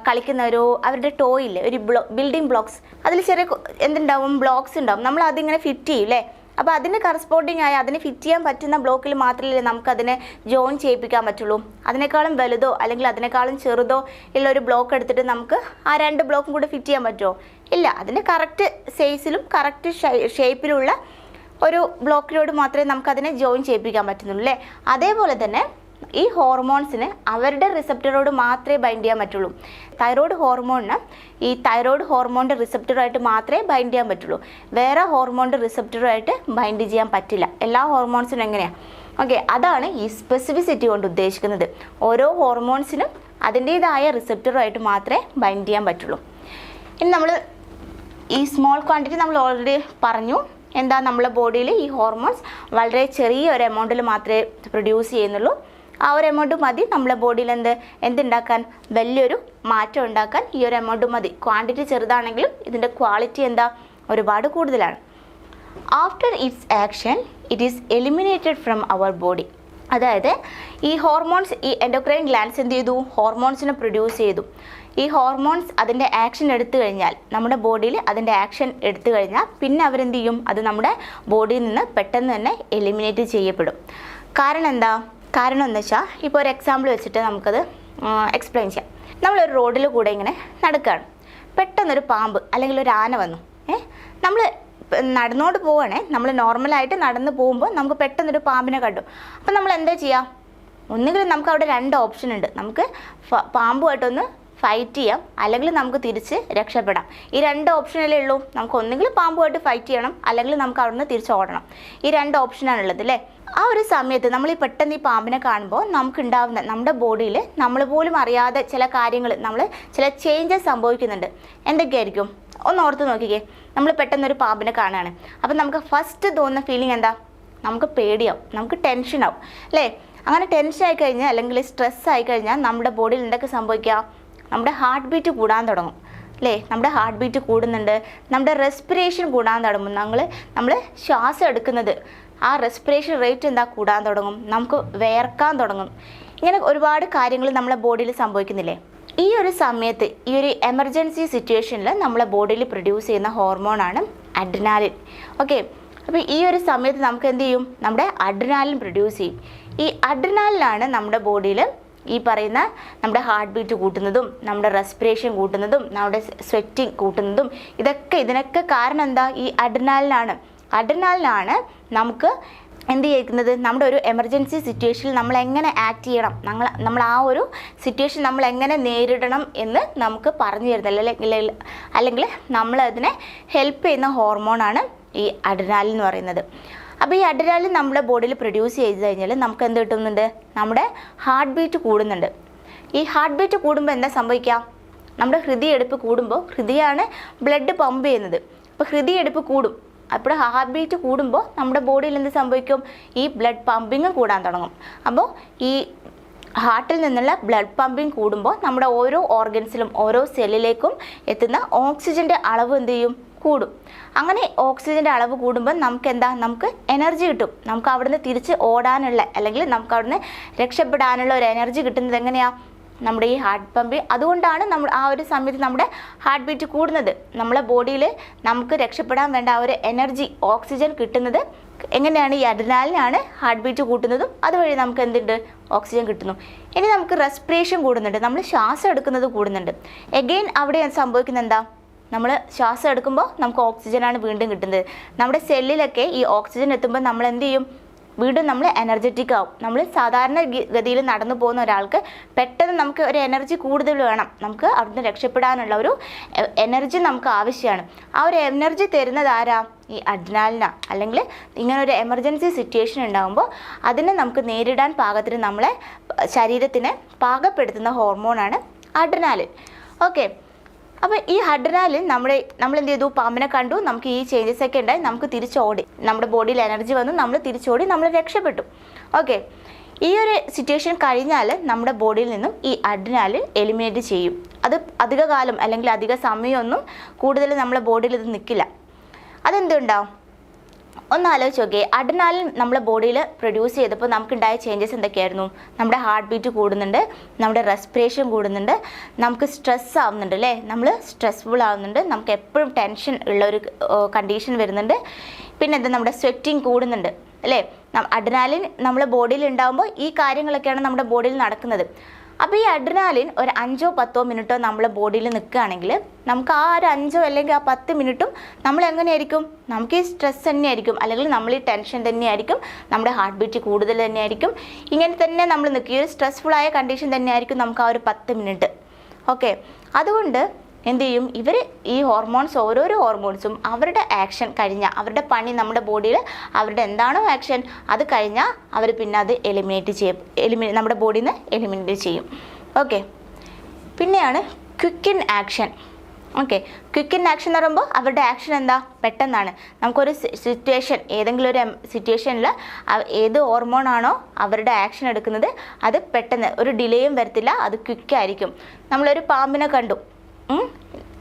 കളിക്കുന്ന അവരുടെ ടോയില്ലേ, ഒരു ബിൽഡിംഗ് ബ്ലോക്സ്, അതിൽ ചെറിയ എന്തുണ്ടാവും? ബ്ലോക്സ് ഉണ്ടാവും. നമ്മൾ അതിങ്ങനെ ഫിറ്റ് ചെയ്യും അല്ലേ? അപ്പോൾ അതിന് കറസ്പോണ്ടിങ് ആയി അതിന് ഫിറ്റ് ചെയ്യാൻ പറ്റുന്ന ബ്ലോക്കിൽ മാത്രമല്ലേ നമുക്കതിനെ ജോയിൻ ചെയ്യിപ്പിക്കാൻ പറ്റുള്ളൂ. അതിനേക്കാളും വലുതോ അല്ലെങ്കിൽ അതിനേക്കാളും ചെറുതോ ഉള്ള ഒരു ബ്ലോക്ക് എടുത്തിട്ട് നമുക്ക് ആ 2 ബ്ലോക്കും കൂടെ ഫിറ്റ് ചെയ്യാൻ പറ്റുമോ? ഇല്ല. അതിന് കറക്റ്റ് സൈസിലും കറക്റ്റ് ഷേപ്പിലുള്ള ഒരു ബ്ലോക്കിലോട് മാത്രമേ നമുക്കതിനെ ജോയിൻ ചെയ്യിപ്പിക്കാൻ പറ്റുന്നുള്ളൂ അല്ലേ? അതേപോലെ തന്നെ ഈ ഹോർമോൺസിന് അവരുടെ റിസപ്റ്ററോട് മാത്രമേ ബൈൻഡ് ചെയ്യാൻ പറ്റുള്ളൂ. തൈറോയ്ഡ് ഹോർമോണിന് ഈ തൈറോയ്ഡ് ഹോർമോണിൻ്റെ റിസപ്റ്ററുമായിട്ട് മാത്രമേ ബൈൻഡ് ചെയ്യാൻ പറ്റുള്ളൂ. വേറെ ഹോർമോണിൻ്റെ റിസപ്റ്ററുമായിട്ട് ബൈൻഡ് ചെയ്യാൻ പറ്റില്ല. എല്ലാ ഹോർമോൺസിനും എങ്ങനെയാണ്? ഓക്കെ, അതാണ് ഈ സ്പെസിഫിസിറ്റി കൊണ്ട് ഉദ്ദേശിക്കുന്നത്. ഓരോ ഹോർമോൺസിനും അതിൻ്റേതായ റിസപ്റ്ററുമായിട്ട് മാത്രമേ ബൈൻഡ് ചെയ്യാൻ പറ്റുള്ളൂ. ഇനി നമ്മൾ ഈ സ്മോൾ ക്വാണ്ടിറ്റി നമ്മൾ ഓൾറെഡി പറഞ്ഞു. എന്താ? നമ്മളെ ബോഡിയിൽ ഈ ഹോർമോൺസ് വളരെ ചെറിയ ഒരു എമൗണ്ടിൽ മാത്രമേ പ്രൊഡ്യൂസ് ചെയ്യുന്നുള്ളൂ. ആ ഒരു എമൗണ്ട് മതി നമ്മളെ ബോഡിയിൽ എന്തുണ്ടാക്കാൻ, വലിയൊരു മാറ്റം ഉണ്ടാക്കാൻ ഈ ഒരു എമൗണ്ട് മതി. ക്വാണ്ടിറ്റി ചെറുതാണെങ്കിലും ഇതിൻ്റെ ക്വാളിറ്റി ഒരുപാട് കൂടുതലാണ്. After its action it is eliminated from our body. അതായത് ഈ ഹോർമോൺസ്, ഈ എൻഡോക്രൈൻ ഗ്ലാൻഡ്സ് എന്ത് ചെയ്തു? ഹോർമോൺസിനെ പ്രൊഡ്യൂസ് ചെയ്തു. ഈ ഹോർമോൺസ് അതിൻ്റെ ആക്ഷൻ എടുത്തു കഴിഞ്ഞാൽ, നമ്മുടെ ബോഡിയിൽ അതിൻ്റെ ആക്ഷൻ എടുത്തു കഴിഞ്ഞാൽ പിന്നെ അവരെന്ത് ചെയ്യും, അത് നമ്മുടെ ബോഡിയിൽ നിന്ന് പെട്ടെന്ന് തന്നെ എലിമിനേറ്റ് ചെയ്യപ്പെടും. കാരണം എന്താ? കാരണം എന്ന് വെച്ചാൽ ഇപ്പോൾ ഒരു എക്സാമ്പിൾ വെച്ചിട്ട് നമുക്കത് എക്സ്പ്ലെയിൻ ചെയ്യാം. നമ്മളൊരു റോഡിൽ കൂടെ ഇങ്ങനെ നടക്കുകയാണ്, പെട്ടെന്നൊരു പാമ്പ് അല്ലെങ്കിൽ ഒരു ആന വന്നു. നമ്മൾ നടന്നുകൊണ്ട് പോവുകയാണേ, നമ്മൾ നോർമലായിട്ട് നടന്നു പോകുമ്പോൾ നമുക്ക് പെട്ടെന്നൊരു പാമ്പിനെ കണ്ടു. അപ്പം നമ്മൾ എന്താ ചെയ്യുക? ഒന്നുകിൽ നമുക്ക് അവിടെ 2 ഓപ്ഷൻ ഉണ്ട്. നമുക്ക് പാമ്പുമായിട്ടൊന്ന് ഫൈറ്റ് ചെയ്യാം, അല്ലെങ്കിൽ നമുക്ക് തിരിച്ച് രക്ഷപ്പെടാം. ഈ 2 ഓപ്ഷനല്ലേ ഉള്ളൂ. നമുക്ക് ഒന്നുകിൽ പാമ്പുമായിട്ട് ഫൈറ്റ് ചെയ്യണം, അല്ലെങ്കിൽ നമുക്ക് അവിടെ നിന്ന് തിരിച്ച് ഓടണം. ഈ 2 ഓപ്ഷനാണുള്ളത് അല്ലേ? ആ ഒരു സമയത്ത് നമ്മൾ ഈ പെട്ടെന്ന് ഈ പാമ്പിനെ കാണുമ്പോൾ നമുക്കുണ്ടാവുന്ന നമ്മുടെ ബോഡിയിൽ നമ്മൾ പോലും അറിയാതെ ചില കാര്യങ്ങൾ, ചില ചേഞ്ചസ് സംഭവിക്കുന്നുണ്ട്. എന്തൊക്കെയായിരിക്കും? ഒന്ന് ഓർത്ത് നോക്കിക്കേ. നമ്മൾ പെട്ടെന്നൊരു പാമ്പിനെ കാണുകയാണ്, അപ്പം നമുക്ക് ഫസ്റ്റ് തോന്നുന്ന ഫീലിംഗ് എന്താ? നമുക്ക് പേടിയാവും, നമുക്ക് ടെൻഷനാവും അല്ലേ? അങ്ങനെ ടെൻഷൻ ആയി കഴിഞ്ഞാൽ അല്ലെങ്കിൽ സ്ട്രെസ് ആയി കഴിഞ്ഞാൽ നമ്മുടെ ബോഡിയിൽ എന്തൊക്കെ സംഭവിക്കുക? നമ്മുടെ ഹാർട്ട് ബീറ്റ് കൂടാൻ തുടങ്ങും അല്ലേ? നമ്മുടെ ഹാർട്ട് ബീറ്റ് കൂടുന്നുണ്ട്, നമ്മുടെ റെസ്പിറേഷൻ കൂടാൻ തുടങ്ങും. നമ്മൾ ശ്വാസം എടുക്കുന്നത്, ആ റെസ്പിറേഷൻ റേറ്റ് എന്താ കൂടാൻ തുടങ്ങും, നമുക്ക് വിയർക്കാൻ തുടങ്ങും. ഇങ്ങനെ ഒരുപാട് കാര്യങ്ങൾ നമ്മുടെ ബോഡിയിൽ സംഭവിക്കുന്നില്ലേ? ഈ ഒരു സമയത്ത്, ഈ ഒരു എമർജൻസി സിറ്റുവേഷനിൽ നമ്മളെ ബോഡിയിൽ പ്രൊഡ്യൂസ് ചെയ്യുന്ന ഹോർമോണാണ് അഡ്രിനാലിൻ. ഓക്കെ, അപ്പോൾ ഈ ഒരു സമയത്ത് നമുക്ക് എന്ത് ചെയ്യും? നമ്മുടെ അഡ്രിനാലിൻ പ്രൊഡ്യൂസ് ചെയ്യും. ഈ അഡ്രിനാലിനാണ് നമ്മുടെ ബോഡിയിൽ ഈ പറയുന്ന നമ്മുടെ ഹാർട്ട് ബീറ്റ് കൂട്ടുന്നതും നമ്മുടെ റെസ്പിറേഷൻ കൂട്ടുന്നതും നമ്മുടെ സ്വെറ്റിംഗ് കൂട്ടുന്നതും ഇതിനൊക്കെ കാരണം എന്താ? ഈ അഡ്രിനാലിനാണ് നമുക്ക് എന്ത് ചെയ്യുന്നത്? നമ്മുടെ ഒരു എമർജൻസി സിറ്റുവേഷനിൽ നമ്മൾ എങ്ങനെ ആക്ട് ചെയ്യണം, നമ്മൾ ആ ഒരു സിറ്റുവേഷൻ നമ്മൾ എങ്ങനെ നേരിടണം എന്ന് നമുക്ക് പറഞ്ഞു തരുന്നില്ല, അല്ലെങ്കിൽ നമ്മളതിനെ ഹെൽപ്പ് ചെയ്യുന്ന ഹോർമോണാണ് ഈ അഡ്രിനാലിൻ എന്ന് പറയുന്നത്. അപ്പോൾ ഈ അഡ്രിനാലിൻ നമ്മുടെ ബോഡിയിൽ പ്രൊഡ്യൂസ് ചെയ്ത് കഴിഞ്ഞാൽ നമുക്ക് എന്ത് കിട്ടുന്നുണ്ട്? നമ്മുടെ ഹാർട്ട് ബീറ്റ് കൂടുന്നുണ്ട്. ഈ ഹാർട്ട് ബീറ്റ് കൂടുമ്പോൾ എന്താ സംഭവിക്കുക? നമ്മുടെ ഹൃദയമെടുപ്പ് കൂടുമ്പോൾ, ഹൃദയമാണ് ബ്ലഡ് പമ്പ് ചെയ്യുന്നത്, അപ്പോൾ ഹൃദയമെടുപ്പ് കൂടും. അപ്പോൾ ഹാർട്ട് ബീറ്റ് കൂടുമ്പോൾ നമ്മുടെ ബോഡിയിൽ എന്ത് സംഭവിക്കും? ഈ ബ്ലഡ് പമ്പിങ് കൂടാൻ തുടങ്ങും. അപ്പോൾ ഈ ഹാർട്ടിൽ നിന്നുള്ള ബ്ലഡ് പമ്പിങ് കൂടുമ്പോൾ നമ്മുടെ ഓരോ ഓർഗൻസിലും ഓരോ സെല്ലിലേക്കും എത്തുന്ന ഓക്സിജൻ്റെ അളവ് എന്ത് ചെയ്യും? കൂടും. അങ്ങനെ ഓക്സിജൻ്റെ അളവ് കൂടുമ്പോൾ നമുക്ക് എനർജി കിട്ടും. നമുക്ക് അവിടുന്ന് തിരിച്ച് ഓടാനുള്ള, അല്ലെങ്കിൽ നമുക്ക് അവിടുന്ന് രക്ഷപ്പെടാനുള്ള ഒരു എനർജി കിട്ടുന്നത് എങ്ങനെയാണ്? നമ്മുടെ ഈ ഹാർട്ട് പമ്പ്. അതുകൊണ്ടാണ് നമ്മൾ ആ ഒരു സമയത്ത് നമ്മുടെ ഹാർട്ട് ബീറ്റ് കൂടുന്നത്. നമ്മളെ ബോഡിയിൽ നമുക്ക് രക്ഷപ്പെടാൻ വേണ്ട ആ ഒരു എനർജി, ഓക്സിജൻ കിട്ടുന്നത് എങ്ങനെയാണ്? ഈ അഡ്രിനാലിനാണ് ഹാർട്ട് ബീറ്റ് കൂട്ടുന്നതും അതുവഴി നമുക്ക് എന്തുണ്ട്? ഓക്സിജൻ കിട്ടുന്നു. ഇനി നമുക്ക് റെസ്പിറേഷൻ കൂടുന്നുണ്ട്, നമ്മൾ ശ്വാസം എടുക്കുന്നത് കൂടുന്നുണ്ട്. എഗെയിൻ അവിടെ സംഭവിക്കുന്നത് എന്താ? നമ്മൾ ശ്വാസം എടുക്കുമ്പോൾ നമുക്ക് ഓക്സിജനാണ് വീണ്ടും കിട്ടുന്നത്. നമ്മുടെ സെല്ലിലൊക്കെ ഈ ഓക്സിജൻ എത്തുമ്പോൾ നമ്മൾ എന്ത് ചെയ്യും? വീണ്ടും നമ്മൾ എനർജറ്റിക് ആവും. നമ്മൾ സാധാരണ ഗതിയിൽ നടന്നു പോകുന്ന ഒരാൾക്ക് പെട്ടെന്ന് നമുക്ക് ഒരു എനർജി കൂടുതൽ വേണം, നമുക്ക് അവിടുന്ന് രക്ഷപ്പെടാനുള്ള ഒരു എനർജി നമുക്ക് ആവശ്യമാണ്. ആ ഒരു എനർജി തരുന്നത് ആരാ? ഈ അഡ്രിനാലിനാണ്. അല്ലെങ്കിൽ ഇങ്ങനെ ഒരു എമർജൻസി സിറ്റുവേഷൻ ഉണ്ടാകുമ്പോൾ അതിനെ നമുക്ക് നേരിടാൻ പാകത്തിന് നമ്മളെ ശരീരത്തിനെ പാകപ്പെടുത്തുന്ന ഹോർമോണാണ് അഡ്രിനാലിൻ. ഓക്കെ, അപ്പോൾ ഈ അഡ്രിനാലിൻ നമ്മൾ എന്ത് ചെയ്തു? പാമ്പിനെ കണ്ടു, നമുക്ക് ഈ ചേഞ്ചസ് ഒക്കെ ഉണ്ടായി, നമുക്ക് തിരിച്ചോടി, നമ്മുടെ ബോഡിയിൽ എനർജി വന്നു, നമ്മൾ തിരിച്ചോടി, നമ്മൾ രക്ഷപ്പെട്ടു. ഓക്കെ, ഈ ഒരു സിറ്റുവേഷൻ കഴിഞ്ഞാൽ നമ്മുടെ ബോഡിയിൽ നിന്നും ഈ അഡ്രിനാലിൻ എലിമിനേറ്റ് ചെയ്യും. അത് അധിക കാലം അല്ലെങ്കിൽ അധിക സമയമൊന്നും കൂടുതൽ നമ്മളെ ബോഡിയിൽ ഇത് നിൽക്കില്ല. അതെന്തുണ്ടാവും? ഒന്ന് ആലോചിച്ച് നോക്കിയേ. അഡ്രിനാലിൻ നമ്മളെ ബോഡിയിൽ പ്രൊഡ്യൂസ് ചെയ്തപ്പോൾ നമുക്കുണ്ടായ ചേഞ്ചസ് എന്തൊക്കെയായിരുന്നു? നമ്മുടെ ഹാർട്ട് ബീറ്റ് കൂടുന്നുണ്ട്, നമ്മുടെ റെസ്പിറേഷൻ കൂടുന്നുണ്ട്, നമുക്ക് സ്ട്രെസ് ആവുന്നുണ്ട് അല്ലേ? നമ്മൾ സ്ട്രെസ്ഫുൾ ആവുന്നുണ്ട്, നമുക്ക് എപ്പോഴും ടെൻഷൻ ഉള്ള ഒരു കണ്ടീഷൻ വരുന്നുണ്ട്. പിന്നെ എന്താ? നമ്മുടെ സ്വെറ്റിംഗ് കൂടുന്നുണ്ട് അല്ലേ? അഡ്രിനാലിൻ നമ്മളെ ബോഡിയിൽ ഉണ്ടാകുമ്പോൾ ഈ കാര്യങ്ങളൊക്കെയാണ് നമ്മുടെ ബോഡിയിൽ നടക്കുന്നത്. അപ്പോൾ ഈ അഡ്രിനാലിൻ ഒരു 5-10 മിനിറ്റോ നമ്മളെ ബോഡിയിൽ നിൽക്കുകയാണെങ്കിൽ നമുക്ക് ആ ഒരു 5 അല്ലെങ്കിൽ ആ 10 മിനിറ്റും നമ്മൾ എങ്ങനെയായിരിക്കും? നമുക്ക് ഈ സ്ട്രെസ് തന്നെയായിരിക്കും, അല്ലെങ്കിൽ നമ്മൾ ഈ ടെൻഷൻ തന്നെയായിരിക്കും, നമ്മുടെ ഹാർട്ട് ബീറ്റ് കൂടുതൽ തന്നെയായിരിക്കും. ഇങ്ങനെ തന്നെ നമ്മൾ നിൽക്കുക, ഈ ഒരു സ്ട്രെസ്ഫുള്ളായ കണ്ടീഷൻ തന്നെയായിരിക്കും നമുക്ക് ആ ഒരു 10 മിനിറ്റ്. ഓക്കെ, അതുകൊണ്ട് എന്ത് ചെയ്യും? ഇവർ ഈ ഹോർമോൺസ്, ഓരോരോ ഹോർമോൺസും അവരുടെ ആക്ഷൻ കഴിഞ്ഞാൽ, അവരുടെ പണി നമ്മുടെ ബോഡിയിൽ അവരുടെ എന്താണോ ആക്ഷൻ അത് കഴിഞ്ഞാൽ അവർ പിന്നെ അത് നമ്മുടെ ബോഡിയിൽ നിന്ന് എലിമിനേറ്റ് ചെയ്യും. ഓക്കെ, പിന്നെയാണ് quick in action. Okay, quick in action എന്ന് പറയുമ്പോൾ അവരുടെ ആക്ഷൻ എന്താ? പെട്ടെന്നാണ്. നമുക്കൊരു സിറ്റുവേഷൻ, ഏതെങ്കിലും ഒരു സിറ്റുവേഷനിൽ ഏത് ഹോർമോണാണോ അവരുടെ ആക്ഷൻ എടുക്കുന്നത് അത് പെട്ടെന്ന്, ഒരു ഡിലേയും വരത്തില്ല, അത് ക്വിക്കായിരിക്കും. നമ്മളൊരു പാമ്പിനെ കണ്ടു,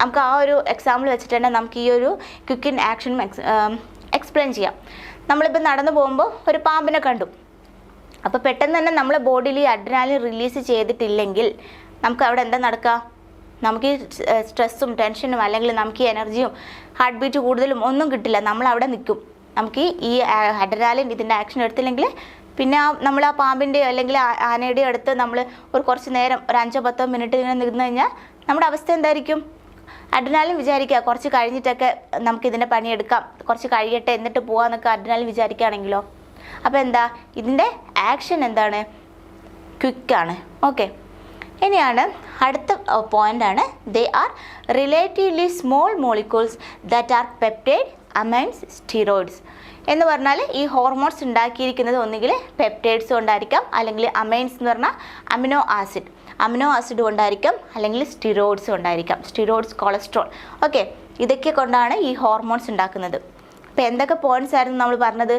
നമുക്ക് ആ ഒരു എക്സാമ്പിൾ വെച്ചിട്ട് തന്നെ നമുക്ക് ഈ ഒരു ക്വിക്ക് ഇൻ ആക്ഷൻ എക്സ്പ്ലെയിൻ ചെയ്യാം. നമ്മളിപ്പോൾ നടന്നു പോകുമ്പോൾ ഒരു പാമ്പിനെ കണ്ടു, അപ്പോൾ പെട്ടെന്ന് തന്നെ നമ്മളെ ബോഡിയിൽ ഈ അഡ്രിനാലിൻ റിലീസ് ചെയ്തിട്ടില്ലെങ്കിൽ നമുക്ക് അവിടെ എന്താ നടക്കുക? നമുക്ക് ഈ സ്ട്രെസ്സും ടെൻഷനും അല്ലെങ്കിൽ നമുക്ക് ഈ എനർജിയും ഹാർട്ട് ബീറ്റ് കൂടുതലും ഒന്നും കിട്ടില്ല. നമ്മൾ അവിടെ നിൽക്കും. നമുക്ക് ഈ അഡ്രിനാലിൻ ഇതിൻ്റെ ആക്ഷൻ എടുത്തില്ലെങ്കിൽ പിന്നെ നമ്മൾ ആ പാമ്പിൻ്റെയോ അല്ലെങ്കിൽ ആനയുടെയോ അടുത്ത് നമ്മൾ കുറച്ച് നേരം ഒരു 5-10 മിനിറ്റ് ഇങ്ങനെ നിന്ന് കഴിഞ്ഞാൽ നമ്മുടെ അവസ്ഥ എന്തായിരിക്കും? അഡ്രിനാലിൻ വിചാരിക്കുക കുറച്ച് കഴിഞ്ഞിട്ടൊക്കെ നമുക്കിതിൻ്റെ പണിയെടുക്കാം, കുറച്ച് കഴിയട്ടെ എന്നിട്ട് പോകാമെന്നൊക്കെ അഡ്രിനാലിൻ വിചാരിക്കുകയാണെങ്കിലോ? അപ്പോൾ എന്താ ഇതിൻ്റെ ആക്ഷൻ എന്താണ്? ക്വിക്കാണ്. ഓക്കെ, ഇനിയാണ് അടുത്ത പോയിൻ്റാണ് they are relatively small molecules that are peptide amines steroids എന്ന് പറഞ്ഞാൽ ഈ ഹോർമോൺസ് ഉണ്ടാക്കിയിരിക്കുന്നത് ഒന്നുകിൽ പെപ്റ്റൈഡ്സ് കൊണ്ടായിരിക്കാം, അല്ലെങ്കിൽ അമൈൻസ് എന്ന് പറഞ്ഞാൽ അമിനോ ആസിഡ് കൊണ്ടായിരിക്കാം, അല്ലെങ്കിൽ സ്റ്റിറോയിഡ്സ് കൊണ്ടായിരിക്കാം. സ്റ്റിറോയിഡ്സ്, കൊളസ്ട്രോൾ, ഓക്കെ, ഇതൊക്കെ കൊണ്ടാണ് ഈ ഹോർമോൺസ് ഉണ്ടാക്കുന്നത്. അപ്പോൾ എന്തൊക്കെ പോയിന്റ്സ് ആയിരുന്നു നമ്മൾ പറഞ്ഞത്?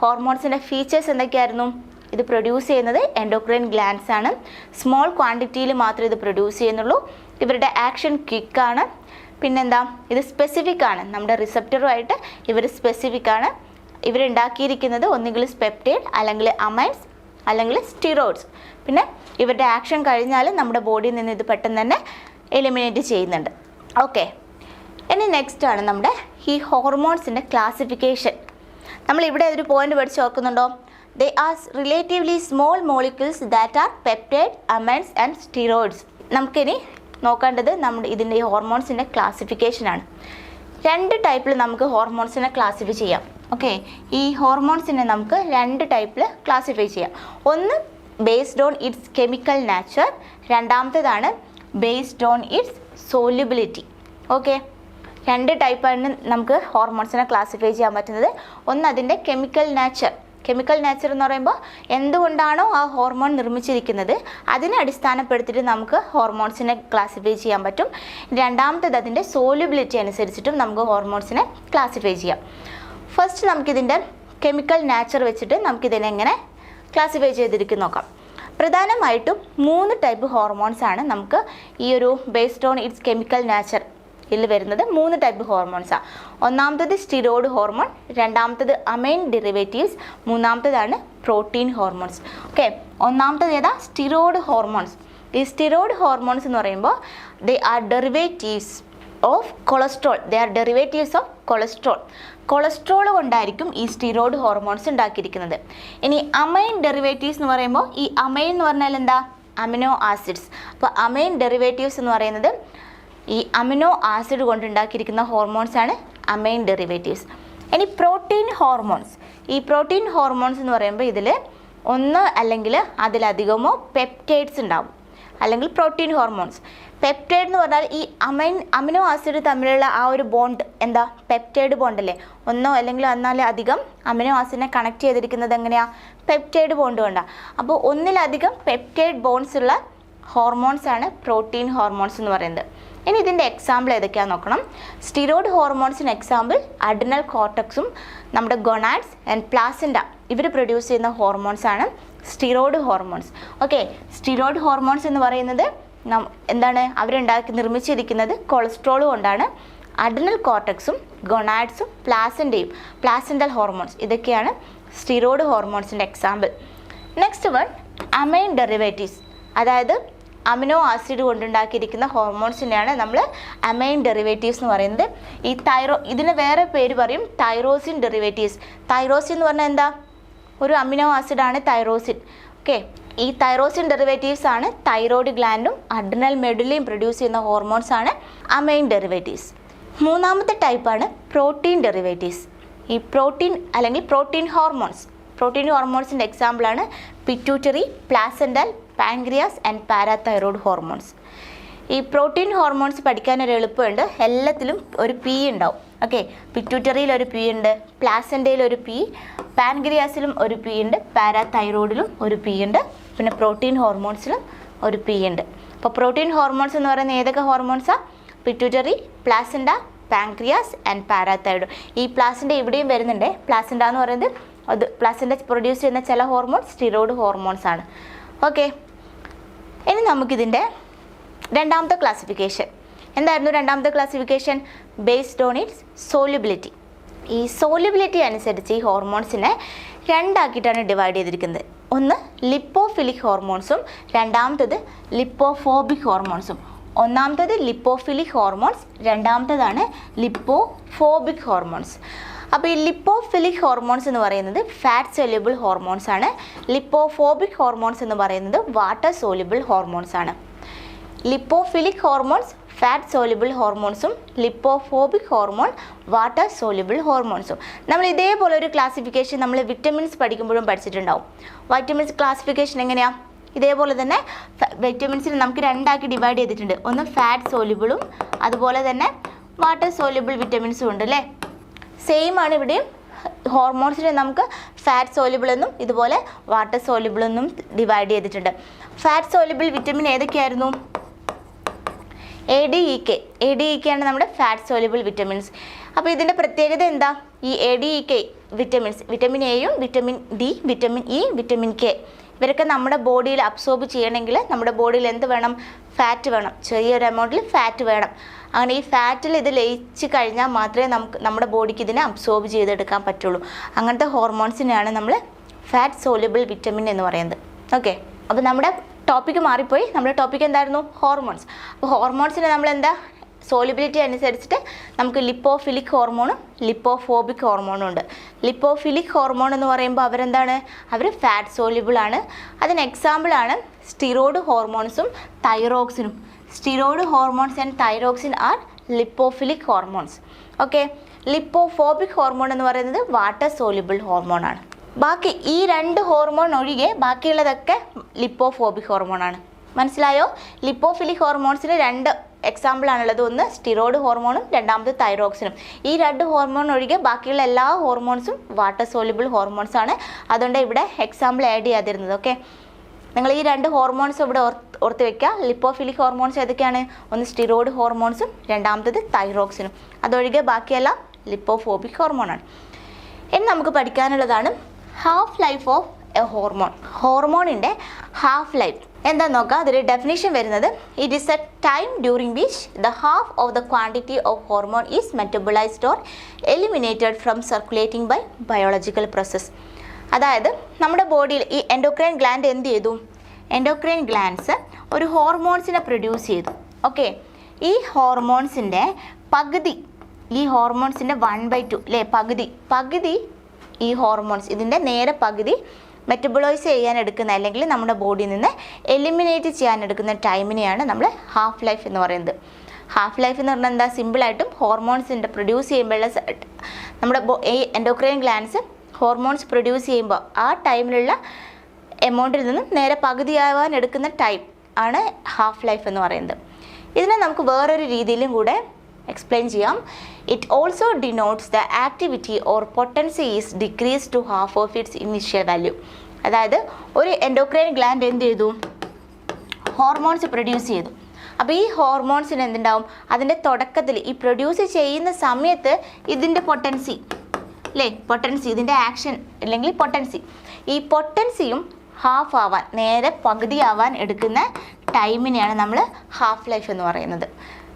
ഹോർമോൺസിൻ്റെ ഫീച്ചേഴ്സ് എന്തൊക്കെയായിരുന്നു? ഇത് പ്രൊഡ്യൂസ് ചെയ്യുന്നത് എൻഡോക്രൈൻ ഗ്ലാൻഡ്സ് ആണ്. സ്മോൾ ക്വാണ്ടിറ്റിയിൽ മാത്രമേ ഇത് പ്രൊഡ്യൂസ് ചെയ്യുന്നുള്ളൂ. ഇവരുടെ ആക്ഷൻ ക്വിക്കാണ്. പിന്നെന്താ, ഇത് സ്പെസിഫിക് ആണ്. നമ്മുടെ റിസപ്റ്ററുമായിട്ട് ഇവർ സ്പെസിഫിക് ആണ്. ഇവരുണ്ടാക്കിയിരിക്കുന്നത് ഒന്നുകിൽ പെപ്റ്റൈഡ്, അല്ലെങ്കിൽ അമൈൻസ്, അല്ലെങ്കിൽ സ്റ്റിറോയിഡ്സ്. പിന്നെ ഇവരുടെ ആക്ഷൻ കഴിഞ്ഞാൽ നമ്മുടെ ബോഡിയിൽ നിന്ന് ഇത് പെട്ടെന്ന് തന്നെ എലിമിനേറ്റ് ചെയ്യുന്നുണ്ട്. ഓക്കെ, ഇനി നെക്സ്റ്റ് ആണ് നമ്മുടെ ഈ ഹോർമോൺസിൻ്റെ ക്ലാസിഫിക്കേഷൻ. നമ്മളിവിടെ ഒരു പോയിന്റ് പഠിച്ച് ഓർക്കുന്നുണ്ടോ? They are relatively small molecules that are peptide, amines and steroids. നമുക്കിനി നോക്കേണ്ടത് നമ്മുടെ ഇതിൻ്റെ ഹോർമോൺസിൻ്റെ ക്ലാസിഫിക്കേഷനാണ്. 2 ടൈപ്പിൽ നമുക്ക് ഹോർമോൺസിനെ ക്ലാസിഫൈ ചെയ്യാം. ഓക്കെ, ഈ ഹോർമോൺസിനെ നമുക്ക് 2 ടൈപ്പിൽ ക്ലാസിഫൈ ചെയ്യാം. ഒന്ന് based on its chemical nature, രണ്ടാമത്തേതാണ് based on its solubility. Okay, 2 ടൈപ്പാണ് നമുക്ക് ഹോർമോൺസിനെ ക്ലാസിഫൈ ചെയ്യാൻ പറ്റുന്നത്. ഒന്ന് അതിൻ്റെ കെമിക്കൽ നാച്ചർ എന്ന് പറയുമ്പോൾ എന്തുകൊണ്ടാണോ ആ ഹോർമോൺ നിർമ്മിച്ചിരിക്കുന്നത് അതിനെ അടിസ്ഥാനപ്പെടുത്തിയിട്ട് നമുക്ക് ഹോർമോൺസിനെ ക്ലാസിഫൈ ചെയ്യാൻ പറ്റും. രണ്ടാമത്തേത് അതിൻ്റെ സോല്യുബിലിറ്റി അനുസരിച്ചിട്ടും നമുക്ക് ഹോർമോൺസിനെ ക്ലാസിഫൈ ചെയ്യാം. ഫസ്റ്റ് നമുക്കിതിൻ്റെ കെമിക്കൽ നാച്ചർ വെച്ചിട്ട് നമുക്കിതിനെ എങ്ങനെ ക്ലാസിഫൈ ചെയ്തിരിക്കും നോക്കാം. പ്രധാനമായിട്ടും 3 ടൈപ്പ് ഹോർമോൺസ് ആണ് നമുക്ക് ഈ ഒരു based on its chemical nature ഇതിൽ വരുന്നത്. 3 ടൈപ്പ് ഹോർമോൺസാണ്. ഒന്നാമത്തത് സ്റ്റിറോയിഡ് ഹോർമോൺ, രണ്ടാമത്തത് അമൈൻ ഡെറിവേറ്റീവ്സ്, മൂന്നാമത്തതാണ് പ്രോട്ടീൻ ഹോർമോൺസ്. ഓക്കെ, ഒന്നാമത്തത് ഏതാ? Steroid hormones. ഈ സ്റ്റിറോയിഡ് ഹോർമോൺസ് എന്ന് പറയുമ്പോൾ they are derivatives of cholesterol. Cholesterol കൊണ്ടായിരിക്കും ഈ സ്റ്റിറോയിഡ് ഹോർമോൺസ് ഉണ്ടാക്കിയിരിക്കുന്നത്. ഇനി അമൈൻ ഡെറിവേറ്റീവ്സ് എന്ന് പറയുമ്പോൾ ഈ അമൈൻ എന്ന് പറഞ്ഞാൽ എന്താ? Amino acids. അപ്പോൾ അമൈൻ ഡെറിവേറ്റീവ്സ് എന്ന് പറയുന്നത് ഈ അമിനോ ആസിഡ് കൊണ്ടുണ്ടാക്കിയിരിക്കുന്ന ഹോർമോൺസാണ് അമൈൻ ഡെറിവേറ്റീവ്സ്. ഇനി പ്രോട്ടീൻ ഹോർമോൺസ്. ഈ പ്രോട്ടീൻ ഹോർമോൺസ് എന്ന് പറയുമ്പോൾ ഇതിൽ ഒന്ന് അല്ലെങ്കിൽ അതിലധികമോ പെപ്റ്റൈഡ്സ് ഉണ്ടാവും, അല്ലെങ്കിൽ പ്രോട്ടീൻ ഹോർമോൺസ്. പെപ്റ്റൈഡ് എന്ന് പറഞ്ഞാൽ ഈ അമിനോ ആസിഡ് തമ്മിലുള്ള ആ ഒരു ബോണ്ട് എന്താ? പെപ്റ്റൈഡ് ബോണ്ടല്ലേ? ഒന്നോ അല്ലെങ്കിൽ അധികം അമിനോ ആസിഡിനെ കണക്ട് ചെയ്തിരിക്കുന്നത് എങ്ങനെയാണ്? പെപ്റ്റൈഡ് ബോണ്ട് കൊണ്ടാണ്. അപ്പോൾ ഒന്നിലധികം പെപ്റ്റൈഡ് ബോണ്ട്സ് ഉള്ള ഹോർമോൺസാണ് പ്രോട്ടീൻ ഹോർമോൺസ് എന്ന് പറയുന്നത്. ഇനി ഇതിൻ്റെ എക്സാമ്പിൾ ഏതൊക്കെയാണെന്ന് നോക്കണം. സ്റ്റിറോയിഡ് ഹോർമോൺസിന് എക്സാമ്പിൾ അഡ്രിനൽ കോർട്ടക്സും നമ്മുടെ ഗൊണാഡ്സ് ആൻഡ് പ്ലാസൻഡ ഇവർ പ്രൊഡ്യൂസ് ചെയ്യുന്ന ഹോർമോൺസാണ് steroid hormones. Okay, steroid hormones എന്ന് പറയുന്നത് എന്താണ്? നിർമ്മിച്ചിരിക്കുന്നത് കൊളസ്ട്രോൾ കൊണ്ടാണ്. അഡ്രിനൽ കോർട്ടക്സും ഗൊണാഡ്സും പ്ലാസൻഡൽ ഹോർമോൺസ് ഇതൊക്കെയാണ് സ്റ്റിറോയിഡ് ഹോർമോൺസിൻ്റെ example. Next one amine derivatives, അതായത് അമിനോ ആസിഡ് കൊണ്ടുണ്ടാക്കിയിരിക്കുന്ന ഹോർമോൺസിനെയാണ് നമ്മൾ അമൈൻ ഡെറിവേറ്റീവ്സ് എന്ന് പറയുന്നത്. ഈ ഇതിന് വേറെ പേര് പറയും തൈറോസിൻ ഡെറിവേറ്റീവ്സ്. തൈറോസിൻ എന്ന് പറഞ്ഞാൽ എന്താ? ഒരു അമിനോ ആസിഡാണ് തൈറോസിൻ. ഓക്കെ, ഈ തൈറോസിൻ ഡെറിവേറ്റീവ്സ് ആണ് തൈറോയ്ഡ് ഗ്ലാൻഡും അഡ്രിനൽ മെഡുലയും പ്രൊഡ്യൂസ് ചെയ്യുന്ന ഹോർമോൺസാണ് അമൈൻ ഡെറിവേറ്റീവ്സ്. മൂന്നാമത്തെ ടൈപ്പാണ് പ്രോട്ടീൻ ഡെറിവേറ്റീവ്സ്. ഈ പ്രോട്ടീൻ ഹോർമോൺസിൻ്റെ എക്സാമ്പിളാണ് pituitary, placental, pancreas and parathyroid hormones. ഈ പ്രോട്ടീൻ ഹോർമോൺസ് പഠിക്കാൻ ഒരു എളുപ്പമുണ്ട്. എല്ലാത്തിലും ഒരു പി ഉണ്ടാവും. ഓക്കെ, പിറ്റ്യൂട്ടറിയിൽ ഒരു പി ഉണ്ട്, പ്ലാസെൻഡയിൽ ഒരു പി, പാൻക്രിയാസിലും ഒരു പി ഉണ്ട്, പാരാതൈറോയ്ഡിലും ഒരു പി ഉണ്ട്, പിന്നെ പ്രോട്ടീൻ ഹോർമോൺസിലും ഒരു പി ഉണ്ട്. അപ്പോൾ പ്രോട്ടീൻ ഹോർമോൺസ് എന്ന് പറയുന്നത് ഏതൊക്കെ ഹോർമോൺസാണ്? Pituitary, placenta, pancreas and parathyroid. ഈ പ്ലാസെൻഡ ഇവിടെയും വരുന്നുണ്ട്. പ്ലാസെൻഡ എന്ന് പറയുന്നത് പ്ലാസെൻഡ പ്രൊഡ്യൂസ് ചെയ്യുന്ന ചില ഹോർമോൺസ് സ്റ്റിറോയിഡ് ഹോർമോൺസ് ആണ്. ഓക്കെ, ഇനി നമുക്കിതിൻ്റെ രണ്ടാമത്തെ ക്ലാസിഫിക്കേഷൻ എന്തായിരുന്നു? രണ്ടാമത്തെ classification based on its solubility. ഈ സോല്യുബിലിറ്റി അനുസരിച്ച് ഈ ഹോർമോൺസിനെ 2 ആക്കിയിട്ടാണ് ഡിവൈഡ് ചെയ്തിരിക്കുന്നത്. ഒന്ന് ലിപ്പോഫിലിക് ഹോർമോൺസും രണ്ടാമത്തത് ലിപ്പോഫോബിക് ഹോർമോൺസും. ഒന്നാമത്തേത് ലിപ്പോഫിലിക് ഹോർമോൺസ്, രണ്ടാമത്തേതാണ് ലിപ്പോഫോബിക് ഹോർമോൺസ്. അപ്പോൾ ഈ ലിപ്പോഫിലിക് ഹോർമോൺസ് എന്ന് പറയുന്നത് ഫാറ്റ് സോല്യൂബിൾ ഹോർമോൺസ് ആണ്. ലിപ്പോഫോബിക് ഹോർമോൺസ് എന്ന് പറയുന്നത് വാട്ടർ സോല്യൂബിൾ ഹോർമോൺസ് ആണ്. ലിപ്പോഫിലിക് ഹോർമോൺസ് ഫാറ്റ് സോല്യൂബിൾ ഹോർമോൺസും ലിപ്പോഫോബിക് ഹോർമോൺ വാട്ടർ സോല്യൂബിൾ ഹോർമോൺസും. നമ്മൾ ഇതേപോലെ ഒരു ക്ലാസിഫിക്കേഷൻ നമ്മൾ വിറ്റമിൻസ് പഠിക്കുമ്പോഴും പഠിച്ചിട്ടുണ്ടാവും. വൈറ്റമിൻസ് ക്ലാസിഫിക്കേഷൻ എങ്ങനെയാണ്? ഇതേപോലെ തന്നെ വിറ്റമിൻസിനെ നമുക്ക് രണ്ടാക്കി ഡിവൈഡ് ചെയ്തിട്ടുണ്ട്. ഒന്ന് ഫാറ്റ് സോല്യൂബിളും അതുപോലെ തന്നെ വാട്ടർ സോല്യൂബിൾ വിറ്റമിൻസും ഉണ്ട് അല്ലേ? സെയിം ആണ് ഇവിടെയും. ഹോർമോൺസിനെ നമുക്ക് ഫാറ്റ് സോല്യൂബിൾ എന്നും ഇതുപോലെ വാട്ടർ സോല്യൂബിൾ എന്നും ഡിവൈഡ് ചെയ്തിട്ടുണ്ട്. ഫാറ്റ് സോല്യൂബിൾ വിറ്റമിൻ ഏതൊക്കെയായിരുന്നു? ADEK ആണ് നമ്മുടെ ഫാറ്റ് സോല്യൂബിൾ വിറ്റമിൻസ്. അപ്പോൾ ഇതിൻ്റെ പ്രത്യേകത എന്താ? ഈ ADEK വിറ്റമിൻസ്, വിറ്റമിൻ എയും vitamin D, vitamin E, vitamin K, ഇവരൊക്കെ നമ്മുടെ ബോഡിയിൽ അബ്സോർബ് ചെയ്യണമെങ്കിൽ നമ്മുടെ ബോഡിയിൽ എന്ത് വേണം? ഫാറ്റ് വേണം. ചെറിയൊരു എമൗണ്ടിൽ ഫാറ്റ് വേണം. അങ്ങനെ ഈ ഫാറ്റിൽ ഇത് ലയിച്ച് കഴിഞ്ഞാൽ മാത്രമേ നമ്മുടെ ബോഡിക്ക് ഇതിനെ അബ്സോർബ് ചെയ്തെടുക്കാൻ പറ്റുള്ളൂ. അങ്ങനത്തെ ഹോർമോൺസിനെയാണ് നമ്മൾ ഫാറ്റ് സോല്യൂബിൾ വിറ്റമിൻ എന്ന് പറയുന്നത്. ഓക്കെ, അപ്പോൾ നമ്മുടെ ടോപ്പിക്ക് മാറിപ്പോയി. നമ്മുടെ ടോപ്പിക്ക് എന്തായിരുന്നു? ഹോർമോൺസ്. അപ്പോൾ ഹോർമോൺസിനെ നമ്മൾ എന്താ സോലിബിലിറ്റി അനുസരിച്ചിട്ട് നമുക്ക് ലിപ്പോഫിലിക് ഹോർമോണും ലിപ്പോഫോബിക് ഹോർമോണും ഉണ്ട്. ലിപ്പോഫിലിക് ഹോർമോൺ എന്ന് പറയുമ്പോൾ അവരെന്താണ്? അവർ ഫാറ്റ് സോല്യൂബിൾ ആണ്. അതിന് എക്സാമ്പിളാണ് സ്റ്റിറോയിഡ് ഹോർമോൺസും തൈറോക്സിനും. Steroid hormones and thyroxine are lipophilic hormones. Okay, lipophobic hormone എന്ന് പറയുന്നത് വാട്ടർ സോല്യൂബിൾ ഹോർമോണാണ്. ബാക്കി ഈ രണ്ട് ഹോർമോൺ ഒഴികെ ബാക്കിയുള്ളതൊക്കെ ലിപ്പോഫോബിക് ഹോർമോണാണ്. മനസ്സിലായോ? ലിപ്പോഫിലിക് ഹോർമോൺസിന് രണ്ട് എക്സാമ്പിളാണുള്ളത്. ഒന്ന് സ്റ്റിറോയിഡ് ഹോർമോണും രണ്ടാമത് തൈറോക്സിനും. ഈ രണ്ട് ഹോർമോൺ ഒഴികെ ബാക്കിയുള്ള എല്ലാ ഹോർമോൺസും വാട്ടർ സോല്യൂബിൾ ഹോർമോൺസ് ആണ്. അതുകൊണ്ട് ഇവിടെ എക്സാമ്പിൾ ആഡ് ചെയ്യാതിരുന്നത്. ഓക്കെ, നിങ്ങൾ ഈ രണ്ട് ഹോർമോൺസ് ഇവിടെ ഓർത്ത് വെക്കുക. ലിപ്പോഫിലിക് ഹോർമോൺസ് ഏതൊക്കെയാണ്? ഒന്ന് സ്റ്റിറോയിഡ് ഹോർമോൺസും രണ്ടാമത്തത് തൈറോക്സിനും. അതൊഴികെ ബാക്കിയെല്ലാം ലിപ്പോഫോബിക് ഹോർമോണാണ്. ഇനി നമുക്ക് പഠിക്കാനുള്ളതാണ് half life of a hormone. ഹോർമോണിൻ്റെ ഹാഫ് ലൈഫ് എന്താണെന്ന് നോക്കാം. അതിൽ ഡെഫിനിഷൻ വരുന്നത് it is a time during which the half of the quantity of hormone is metabolized or eliminated from circulating by biological process. അതായത് നമ്മുടെ ബോഡിയിൽ ഈ എൻഡോക്രൈൻ ഗ്ലാൻഡ് എന്ത് ചെയ്തു? എൻഡോക്രൈൻ ഗ്ലാൻഡ്സ് ഒരു ഹോർമോൺസിനെ പ്രൊഡ്യൂസ് ചെയ്തു. ഓക്കെ, ഈ ഹോർമോൺസിൻ്റെ പകുതി, ഈ ഹോർമോൺസിൻ്റെ 1/2 അല്ലേ, പകുതി ഈ ഹോർമോൺസ് ഇതിൻ്റെ നേരെ പകുതി മെറ്റബോളൈസ് ചെയ്യാൻ എടുക്കുന്ന അല്ലെങ്കിൽ നമ്മുടെ ബോഡിയിൽ നിന്ന് എലിമിനേറ്റ് ചെയ്യാൻ എടുക്കുന്ന ടൈമിനെയാണ് നമ്മൾ ഹാഫ് ലൈഫ് എന്ന് പറയുന്നത്. ഹാഫ് ലൈഫ് എന്ന് പറഞ്ഞാൽ എന്താ? സിമ്പിളായിട്ടും ഹോർമോൺസിൻ്റെ പ്രൊഡ്യൂസ് ചെയ്യുമ്പോഴുള്ള നമ്മുടെ ഈ എൻഡോക്രൈൻ ഗ്ലാൻഡ്സ് ഹോർമോൺസ് പ്രൊഡ്യൂസ് ചെയ്യുമ്പോൾ ആ ടൈമിലുള്ള എമൗണ്ടിൽ നിന്നും നേരെ പകുതിയാവാൻ എടുക്കുന്ന ടൈം ആണ് ഹാഫ് ലൈഫ് എന്ന് പറയുന്നത്. ഇതിനെ നമുക്ക് വേറൊരു രീതിയിലും കൂടെ എക്സ്പ്ലെയിൻ ചെയ്യാം. It also denotes the activity or potency is decrease to half of its initial value. അതായത് ഒരു എൻഡോക്രൈൻ ഗ്ലാൻഡ് എന്ത് ചെയ്തു? ഹോർമോൺസ് പ്രൊഡ്യൂസ് ചെയ്തു. അപ്പോൾ ഈ ഹോർമോൺസിന് എന്തുണ്ടാവും? അതിൻ്റെ തുടക്കത്തിൽ ഈ പ്രൊഡ്യൂസ് ചെയ്യുന്ന സമയത്ത് ഇതിൻ്റെ പൊട്ടൻസി അല്ലേ, പൊട്ടൻസി, ഇതിൻ്റെ ആക്ഷൻ അല്ലെങ്കിൽ പൊട്ടൻസി, ഈ പൊട്ടൻസിയും ഹാഫ് ആവാൻ, നേരെ പകുതിയാവാൻ എടുക്കുന്ന ടൈമിനെയാണ് നമ്മൾ ഹാഫ് ലൈഫ് എന്ന് പറയുന്നത്.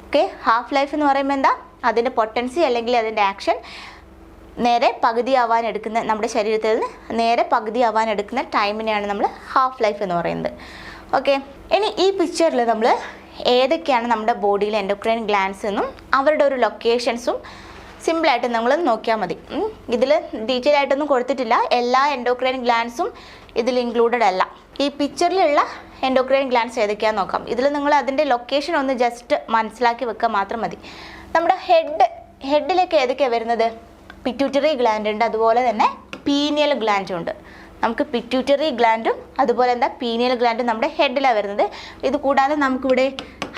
ഓക്കെ, ഹാഫ് ലൈഫ് എന്ന് പറയുമ്പോൾ എന്താ? അതിൻ്റെ പൊട്ടൻസി അല്ലെങ്കിൽ അതിൻ്റെ ആക്ഷൻ നേരെ പകുതിയാവാൻ എടുക്കുന്ന, നമ്മുടെ ശരീരത്തിൽ നിന്ന് നേരെ പകുതിയാവാൻ എടുക്കുന്ന ടൈമിനെയാണ് നമ്മൾ ഹാഫ് ലൈഫ് എന്ന് പറയുന്നത്. ഓക്കെ, ഇനി ഈ പിക്ചറിൽ നമ്മൾ ഏതൊക്കെയാണ് നമ്മുടെ ബോഡിയിൽ എൻഡോക്രൈൻ ഗ്ലാൻഡ്സ് എന്നും അവരുടെ ഒരു ലൊക്കേഷൻസും സിമ്പിളായിട്ട് നമ്മൾ നോക്കിയാൽ മതി. ഇതിൽ ഡീറ്റെയിൽ ആയിട്ടൊന്നും കൊടുത്തിട്ടില്ല. എല്ലാ എൻഡോക്രൈൻ ഗ്ലാൻഡ്സും ഇതിൽ ഇൻക്ലൂഡഡ് അല്ല. ഈ പിക്ചറിലുള്ള എൻഡോക്രൈൻ ഗ്ലാൻഡ്സ് ഏതൊക്കെയാണെന്ന് നോക്കാം. ഇതിൽ നിങ്ങൾ അതിൻ്റെ ലൊക്കേഷൻ ഒന്ന് ജസ്റ്റ് മനസ്സിലാക്കി വെക്കുക മാത്രം മതി. നമ്മുടെ ഹെഡിലേക്ക് ഏതൊക്കെയാണ് വരുന്നത്? പിറ്റ്യൂട്ടറി ഗ്ലാൻഡ് ഉണ്ട്, അതുപോലെ തന്നെ പീനിയൽ ഗ്ലാൻഡും ഉണ്ട്. നമുക്ക് പിറ്റ്യൂട്ടറി ഗ്ലാൻഡും അതുപോലെ എന്താ പീനിയൽ ഗ്ലാൻഡും നമ്മുടെ ഹെഡിലാണ് വരുന്നത്. ഇത് കൂടാതെ നമുക്കിവിടെ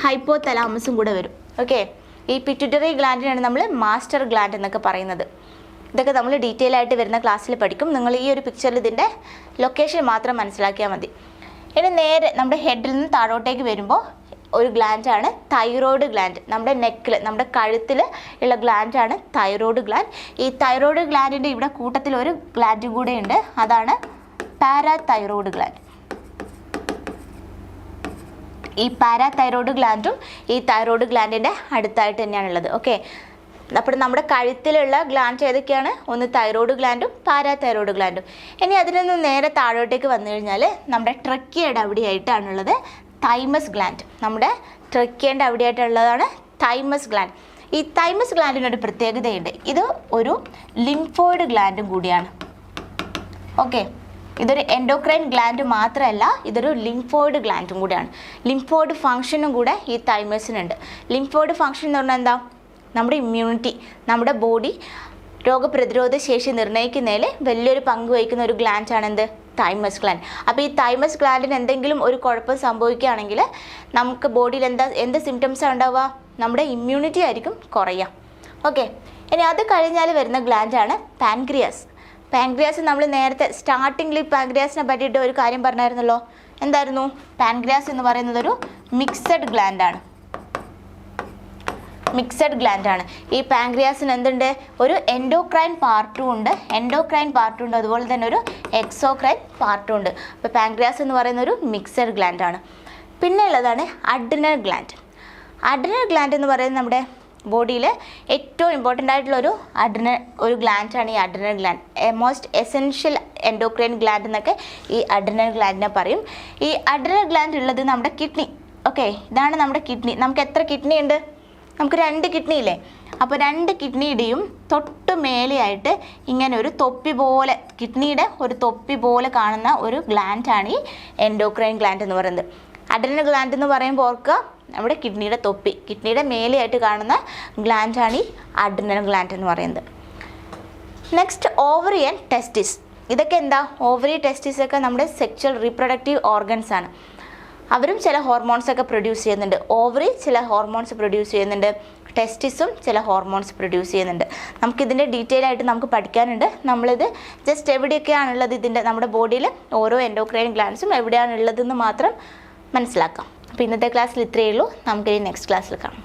ഹൈപ്പോതലാമസും കൂടെ വരും. ഓക്കെ, ഈ പിറ്റ്യൂട്ടറി ഗ്ലാൻഡിനാണ് നമ്മൾ മാസ്റ്റർ ഗ്ലാൻഡ് എന്നൊക്കെ പറയുന്നത്. ഇതൊക്കെ നമ്മൾ ഡീറ്റെയിൽ ആയിട്ട് വരുന്ന ക്ലാസ്സിൽ പഠിക്കും. നിങ്ങൾ ഈ ഒരു പിക്ചറിൽ ഇതിൻ്റെ ലൊക്കേഷൻ മാത്രം മനസ്സിലാക്കിയാൽ മതി. ഇനി നേരെ നമ്മുടെ ഹെഡിൽ നിന്ന് താഴോട്ടേക്ക് വരുമ്പോൾ ഒരു ഗ്ലാൻഡാണ് തൈറോയ്ഡ് ഗ്ലാൻഡ്. നമ്മുടെ നെക്കിൽ, നമ്മുടെ കഴുത്തിൽ ഉള്ള ഗ്ലാൻഡാണ് തൈറോയ്ഡ് ഗ്ലാൻഡ്. ഈ തൈറോയ്ഡ് ഗ്ലാൻഡിൻ്റെ ഇവിടെ കൂട്ടത്തിൽ ഒരു ഗ്ലാൻഡും കൂടെ ഉണ്ട്, അതാണ് പാരാതൈറോയ്ഡ് ഗ്ലാൻഡ്. ഈ പാരാതൈറോയ്ഡ് ഗ്ലാൻഡും ഈ തൈറോയ്ഡ് ഗ്ലാൻഡിൻ്റെ അടുത്തായിട്ട് തന്നെയാണുള്ളത്. ഓക്കെ, അപ്പോൾ നമ്മുടെ കഴുത്തിലുള്ള ഗ്ലാൻഡ് ഏതൊക്കെയാണ്? ഒന്ന് തൈറോയ്ഡ് ഗ്ലാൻഡും പാരാതൈറോയ്ഡ് ഗ്ലാൻഡും. ഇനി അതിൽ നിന്ന് നേരെ താഴോട്ടേക്ക് വന്നു കഴിഞ്ഞാൽ നമ്മുടെ ട്രക്കിയയുടെ അവിടെയായിട്ടാണുള്ളത് തൈമസ് ഗ്ലാൻഡ്. നമ്മുടെ ട്രക്കിയേൻ്റെ അവിടെയായിട്ടുള്ളതാണ് തൈമസ് ഗ്ലാൻഡ്. ഈ തൈമസ് ഗ്ലാൻഡിനൊരു പ്രത്യേകതയുണ്ട്, ഇത് ഒരു ലിംഫോയിഡ് ഗ്ലാൻഡും കൂടിയാണ്. ഓക്കെ, ഇതൊരു എൻഡോക്രൈൻ ഗ്ലാൻഡ് മാത്രമല്ല, ഇതൊരു ലിംഫോയിഡ് ഗ്ലാൻഡും കൂടിയാണ്. ലിംഫോയിഡ് ഫങ്ഷനും കൂടെ ഈ തൈമസിനുണ്ട്. ലിംഫോയിഡ് ഫങ്ഷൻ എന്ന് പറഞ്ഞാൽ എന്താ? നമ്മുടെ ഇമ്മ്യൂണിറ്റി, നമ്മുടെ ബോഡി രോഗപ്രതിരോധ ശേഷി നിർണ്ണയിക്കുന്നതിൽ വലിയൊരു പങ്ക് വഹിക്കുന്ന ഒരു ഗ്ലാൻഡാണ് എന്ത്? Thymus gland. അപ്പോൾ ഈ തൈമസ് ഗ്ലാൻഡിന് എന്തെങ്കിലും ഒരു കുഴപ്പം സംഭവിക്കുകയാണെങ്കിൽ നമുക്ക് ബോഡിയിൽ എന്ത് സിംറ്റംസാണ് ഉണ്ടാവുക? നമ്മുടെ ഇമ്മ്യൂണിറ്റി ആയിരിക്കും കുറയുക. ഓക്കെ, ഇനി അത് കഴിഞ്ഞാൽ വരുന്ന ഗ്ലാൻഡാണ് പാൻക്രിയാസ്. പാൻക്രിയാസ് നമ്മൾ നേരത്തെ സ്റ്റാർട്ടിങ്ങിൽ പാൻക്രിയാസിനെ പറ്റിയിട്ട് ഒരു കാര്യം പറഞ്ഞായിരുന്നല്ലോ. എന്തായിരുന്നു? പാൻക്രിയാസ് എന്ന് പറയുന്നത് ഒരു മിക്സഡ് ഗ്ലാൻഡാണ്. മിക്സഡ് ഗ്ലാൻഡാണ്. ഈ പാൻക്രിയാസിന് എന്തുണ്ട്? ഒരു എൻഡോക്രൈൻ പാർട്ടും ഉണ്ട്, അതുപോലെ തന്നെ ഒരു എക്സോക്രൈൻ പാർട്ടും ഉണ്ട്. അപ്പോൾ പാൻക്രിയാസ് എന്ന് പറയുന്ന ഒരു മിക്സഡ് ഗ്ലാൻഡാണ്. പിന്നെ ഉള്ളതാണ് അഡ്രിനൽ ഗ്ലാൻഡ്. അഡ്രിനൽ ഗ്ലാൻഡ് എന്ന് പറയുന്നത് നമ്മുടെ ബോഡിയിൽ ഏറ്റവും ഇമ്പോർട്ടൻ്റ് ആയിട്ടുള്ള ഒരു ഗ്ലാൻഡാണ് ഈ adrenal gland. Most essential endocrine gland എന്നൊക്കെ ഈ അഡ്രിനൽ ഗ്ലാൻഡിനെ പറയും. ഈ അഡ്രിനൽ ഗ്ലാൻഡ് ഉള്ളത് നമ്മുടെ കിഡ്നി. ഓക്കെ, ഇതാണ് നമ്മുടെ കിഡ്നി. നമുക്ക് എത്ര കിഡ്നി ഉണ്ട്? നമുക്ക് 2 കിഡ്നി ഇല്ലേ? അപ്പോൾ 2 കിഡ്നിയുടെയും തൊട്ട് മേലെയായിട്ട് ഇങ്ങനെ ഒരു തൊപ്പി പോലെ, കിഡ്നിയുടെ ഒരു തൊപ്പി പോലെ കാണുന്ന ഒരു ഗ്ലാൻഡാണ് ഈ എൻഡോക്രൈൻ ഗ്ലാൻഡ് എന്ന് പറയുന്നത്. അഡ്രിനൽ ഗ്ലാൻഡ് എന്ന് പറയുമ്പോൾ ഓർക്കുക, നമ്മുടെ കിഡ്നിയുടെ തൊപ്പി, കിഡ്നിയുടെ മേലെയായിട്ട് കാണുന്ന ഗ്ലാൻഡാണ് ഈ അഡ്രിനൽ ഗ്ലാൻഡ് എന്ന് പറയുന്നത്. Next ovary and testis. ഇതൊക്കെ എന്താ? ഓവറി, ടെസ്റ്റിസ് ഒക്കെ നമ്മുടെ സെക്ഷൽ റീപ്രൊഡക്റ്റീവ് ഓർഗൻസ് ആണ്. അവരും ചില ഹോർമോൺസ് ഒക്കെ പ്രൊഡ്യൂസ് ചെയ്യുന്നുണ്ട്. ഓവറി ചില ഹോർമോൺസ് പ്രൊഡ്യൂസ് ചെയ്യുന്നുണ്ട്, ടെസ്റ്റിസും ചില ഹോർമോൺസ് പ്രൊഡ്യൂസ് ചെയ്യുന്നുണ്ട്. നമുക്കിതിൻ്റെ ഡീറ്റെയിൽ ആയിട്ട് നമുക്ക് പഠിക്കാനുണ്ട്. നമ്മളിത് ജസ്റ്റ് എവിടെയൊക്കെയാണുള്ളത്, നമ്മുടെ ബോഡിയിൽ ഓരോ എൻഡോക്രൈൻ ഗ്ലാൻഡ്സും എവിടെയാണുള്ളതെന്ന് മാത്രം മനസ്സിലാക്കാം. അപ്പോൾ ഇന്നത്തെ ക്ലാസ്സിൽ ഇത്രയേ ഉള്ളൂ. നമുക്കിനി നെക്സ്റ്റ് ക്ലാസ്സിൽ കാണാം.